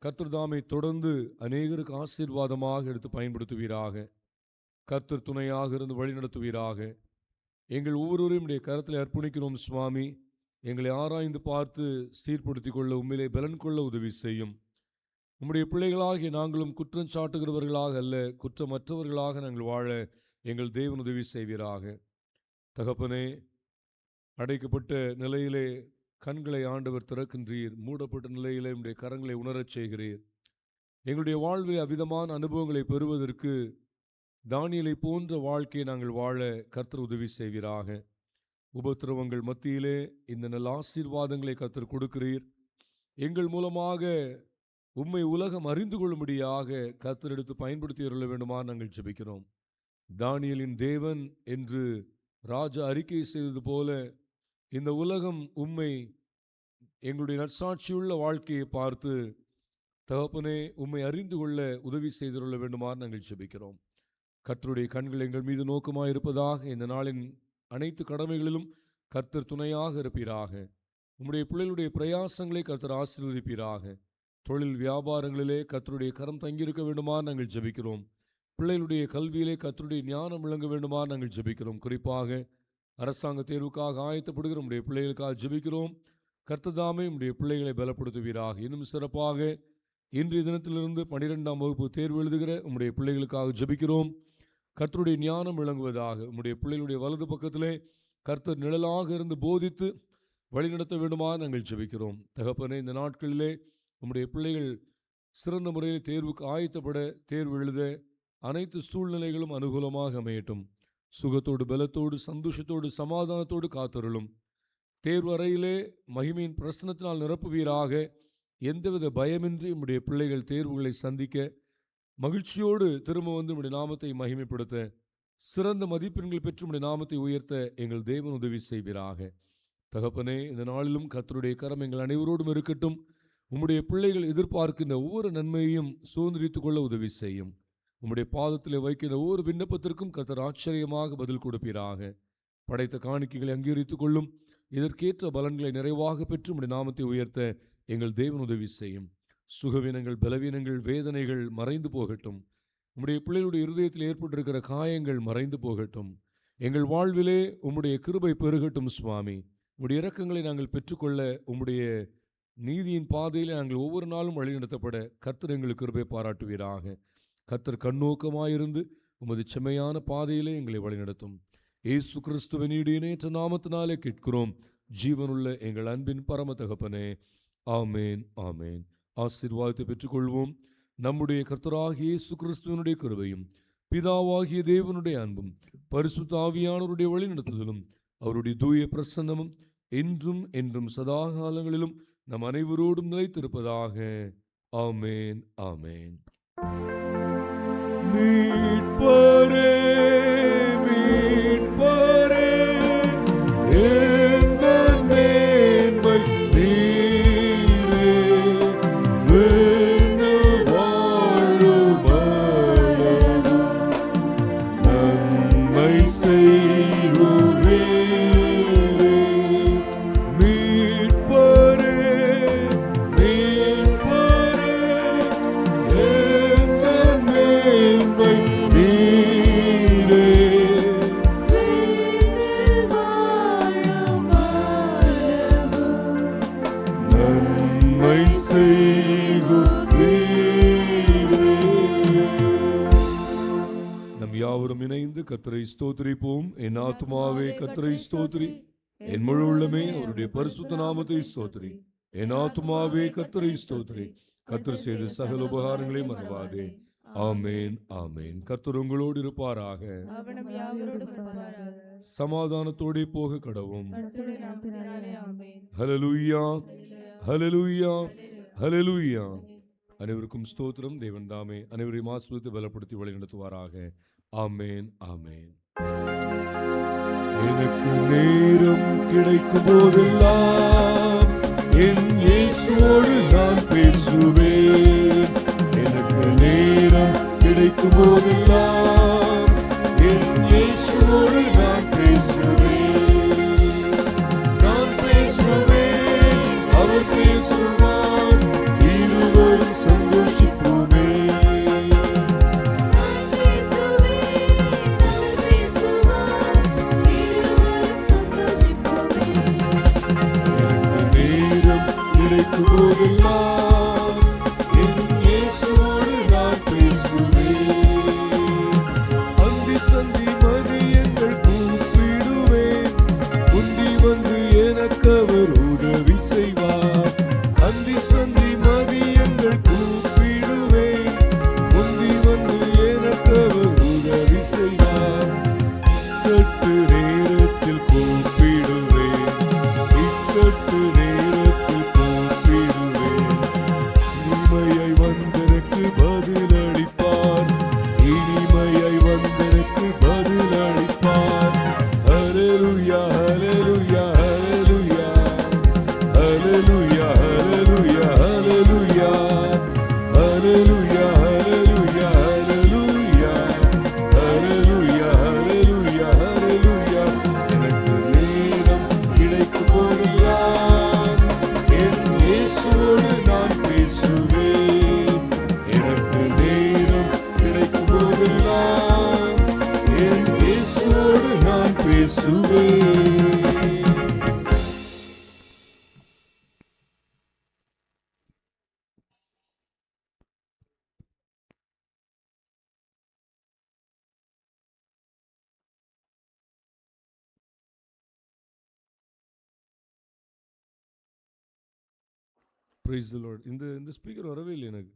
கர்த்தர் தாமை தொடர்ந்து அநேகருக்கு ஆசீர்வாதமாக எடுத்து பயன்படுத்துவீராக. கர்த்தர் துணையாக இருந்து வழி நடத்துவீராக. எங்கள் ஒவ்வொருவரையும் உடைய கரத்தில் அர்ப்பணிக்கிறோம் சுவாமி. எங்களை ஆராய்ந்து பார்த்து சீர்படுத்தி கொள்ள, உண்மையிலே பலன் கொள்ள உதவி செய்யும். உம்முடைய பிள்ளைகளாகிய நாங்களும் குற்றம் சாட்டுகிறவர்களாக அல்ல, குற்றமற்றவர்களாக நாங்கள் வாழ எங்கள் தேவன் உதவி செய்வீராக. தகப்பனே, அடைக்கப்பட்ட நிலையிலே கண்களை ஆண்டவர் திறக்கின்றீர், மூடப்பட்ட நிலையிலே உம்முடைய கரங்களை உணரச் செய்கிறீர். எங்களுடைய வாழ்வில் அவ்விதமான அனுபவங்களை பெறுவதற்கு தானியேலை போன்ற வாழ்க்கையை நாங்கள் வாழ கர்த்தர் உதவி செய்வீராக. உபத்திரவங்கள் மத்தியிலே இந்த நல்ல ஆசீர்வாதங்களை கர்த்தர் கொடுக்கிறீர். எங்கள் மூலமாக உம்மை உலகம் அறிந்து கொள்ளும்படியாக கர்த்தர் எடுத்து பயன்படுத்தி அருள வேண்டுமா நாங்கள் ஜெபிக்கிறோம். தானியேலின் தேவன் என்று ராஜா அறிக்கை செய்தது போல இந்த உலகம் உம்மை, எங்களுடைய நற்சாட்சியுள்ள வாழ்க்கையை பார்த்து தகப்பனே உம்மை அறிந்து கொள்ள உதவி செய்துள்ள வேண்டுமா நாங்கள் ஜெபிக்கிறோம். கர்த்தருடைய கண்கள் எங்கள் மீது நோக்கமாக இருப்பதாக. இந்த நாளின் அனைத்து கடமைகளிலும் கர்த்தர் துணையாக இருப்பீராக. உம்முடைய பிள்ளைகளுடைய பிரயாசங்களை கர்த்தர் ஆசீர்வதிப்பீராக. தொழில் வியாபாரங்களிலே கர்த்தருடைய கரம் தங்கியிருக்க வேண்டுமா நாங்கள் ஜெபிக்கிறோம். பிள்ளைகளுடைய கல்வியிலே கர்த்தருடைய ஞானம் விளங்க வேண்டுமா நாங்கள் ஜெபிக்கிறோம். குறிப்பாக அரசாங்க தேர்வுக்காக ஆயத்தப்படுகிற உம்முடைய பிள்ளைகளுக்காக ஜெபிக்கிறோம். கர்த்தர் தாமே உம்முடைய பிள்ளைகளை பலப்படுத்துவீராக. இன்னும் சிறப்பாக இன்றைய தினத்திலிருந்து 12ஆம் வகுப்பு தேர்வு எழுதுகிற உம்முடைய பிள்ளைகளுக்காக ஜெபிக்கிறோம். கர்த்தருடைய ஞானம் விளங்குவதாக. உம்முடைய பிள்ளைகளுடைய வலது பக்கத்திலே கர்த்தர் நிழலாக இருந்து போதித்து வழிநடத்த வேண்டுமா நாங்கள் ஜெபிக்கிறோம். தகப்பனே, இந்த நாட்களிலே உம்முடைய பிள்ளைகள் சிறந்த முறையில் தேர்வுக்கு ஆயத்தப்பட, தேர்வு எழுத அனைத்து சூழ்நிலைகளும் அனுகூலமாக அமையட்டும். சுகத்தோடு, பலத்தோடு, சந்தோஷத்தோடு, சமாதானத்தோடு காத்தருளும். தேர்வு அறையிலே மகிமையின் பிரசனத்தினால் நிரப்புவீராக. எந்தவித பயமின்றி உம்முடைய பிள்ளைகள் தேர்வுகளை சந்திக்க மகிழ்ச்சியோடு திரும்ப வந்து உம்முடைய நாமத்தை மகிமைப்படுத்த, சிறந்த மதிப்பெண்கள் பெற்று உம்முடைய நாமத்தை உயர்த்த எங்கள் தேவன் உதவி செய்வீராக. தகப்பனே, இந்த நாளிலும் கர்த்தருடைய கரம் எங்கள் அனைவரோடும் இருக்கட்டும். உம்முடைய பிள்ளைகள் எதிர்பார்க்கின்ற ஒவ்வொரு நன்மையையும் சுதந்திரித்துக் கொள்ள உதவி செய்யும். உம்முடைய பாதத்தில் வைக்கின்ற ஒவ்வொரு விண்ணப்பத்திற்கும் கர்த்தர் ஆச்சரியமாக பதில் கொடுப்பீராக. படைத்த காணிக்கைகளை அங்கீகரித்துக் கொள்ளும். இதற்கேற்ற பலன்களை நிறைவாக பெற்று உம்முடைய நாமத்தை உயர்த்த எங்கள் தேவன் உதவி செய்யும். சுகவீனங்கள், பலவீனங்கள், வேதனைகள் மறைந்து போகட்டும். உம்முடைய பிள்ளைகளுடைய இருதயத்தில் ஏற்பட்டிருக்கிற காயங்கள் மறைந்து போகட்டும். எங்கள் வாழ்விலே உம்முடைய கிருபை பெருகட்டும் சுவாமி. உம்முடைய இரக்கங்களை நாங்கள் பெற்றுக்கொள்ள, உம்முடைய நீதியின் பாதையில் நாங்கள் ஒவ்வொரு நாளும் வழிநடத்தப்பட கர்த்தர் எங்களுக்கு கிருபை பாராட்டுவீராக. கர்த்தர் கண்ணோக்கமாயிருந்து உமது செம்மையான பாதையிலே எங்களை வழிநடத்தும். இயேசு கிறிஸ்துவின் இணையற்ற நாமத்தினாலே கேட்கிறோம் ஜீவனுள்ள எங்கள் அன்பின் பரம தகப்பனே. ஆமேன், ஆமேன். ஆசீர்வாதத்தை பெற்றுக்கொள்வோம். நம்முடைய கர்த்தராகிய இயேசு கிறிஸ்துவினுடைய கிருபையும் பிதாவாகிய தேவனுடைய அன்பும் பரிசுத்த ஆவியானவருடைய வழிநடத்துதலும் அவருடைய தூய பிரசன்னமும் என்றும் என்றும் சதா காலங்களிலும் நம் அனைவரோடும் நிலைத்திருப்பதாக. ஆமேன், ஆமேன். மீட்பரே, மீட்பரே, எங்கள் மேன்மை நீரே, வேண்டு வாழும் அளவு நன்மை செய்குவே. மீட்பரே, மீட்பரே, எங்கள் மேன்மை நீரே, நன்மை செய்குவே. நம் யாவரும் இணைந்து கர்த்தரை ஸ்தோத்திரிப்போம். என் ஆத்துமாவே கர்த்தரை ஸ்தோத்திரி, என் முழு உள்ளமே அவருடைய பரிசுத்த நாமத்தை ஸ்தோத்திரி. என் ஆத்துமாவே கர்த்தரை ஸ்தோத்திரி, கர்த்தர் செய்த சகல உபகாரங்களை மறவாதே. ஆமேன், ஆமேன். கர்த்தர் உங்களோடு இருப்பாராக. அவனும் யாவரோடும் இருப்பாராக. சமாதானத்தோடே போக கடவும். கர்த்தருடைய நாமத்தினாலே ஆமென். ஹல்லேலூயா, ஹல்லேலூயா, ஹல்லேலூயா. அனைவருக்கும் ஸ்தோத்திரம். தேவன் தாமே அனைவரையும் ஆசீர்வதித்து பலப்படுத்தி வழிநடத்துவாராக. ஆமேன், ஆமேன். எனக்கு நேரம் கிடைக்கும் போதெல்லாம் என் இயேசுவோடு நான் பேசுவேன். எனக்கு நேரம் கிடைக்கும் போதெல்லாம் என் இயேசுவோடு நான் பேசுவேன். நான் பேசுவேன், அவர் பேசுவார், இருவரும் சந்தோஷிப்போமே. எனக்கு நேரம் கிடைக்கும் போதெல்லாம் என் இயேசுவோடு நான் பேசுவேன். அந்தி சந்தி மதியங்கள் கூப்பிடுவேன், முந்தி வந்து எனக்கு அவர் உதவி செய்வார். அந்தி சந்தி மதியங்கள் கூப்பிடுவேன், முந்தி வந்து எனக்கு அவர் உதவி செய்வார். இக்கட்டு நேரத்தில் கூப்பிடுவேன், இக்கட்டு நேரத்தில் கூப்பிடுவேன், இனிமையை வந்தனுக்கு பதிலளிப்பார், இனிமையை வந்தனுக்கு பதிலளிப்பார். ஹல்லேலூயா, ஹல்லேலூயா, ஹல்லேலூயா, ஹல்லேலூயா, ஹல்லேலூயா, ஹல்லேலூயா, ஹல்லேலூயா, ஹல்லேலூயா, ஹல்லேலூயா, ஹல்லேலூயா, ஹல்லேலூயா, ஹல்லேலூயா. எனக்கு நேரம் கிடைக்கும் போதெல்லாம் என் இயேசுவோடு நான் பேசுவேன். எனக்கு நேரம் கிடைக்கும் போதெல்லாம் என் இயேசுவோடு நான் பேசுவேன். Praise the Lord. இந்த ஸ்பீக்கர் வரவே இல்லை எனக்கு.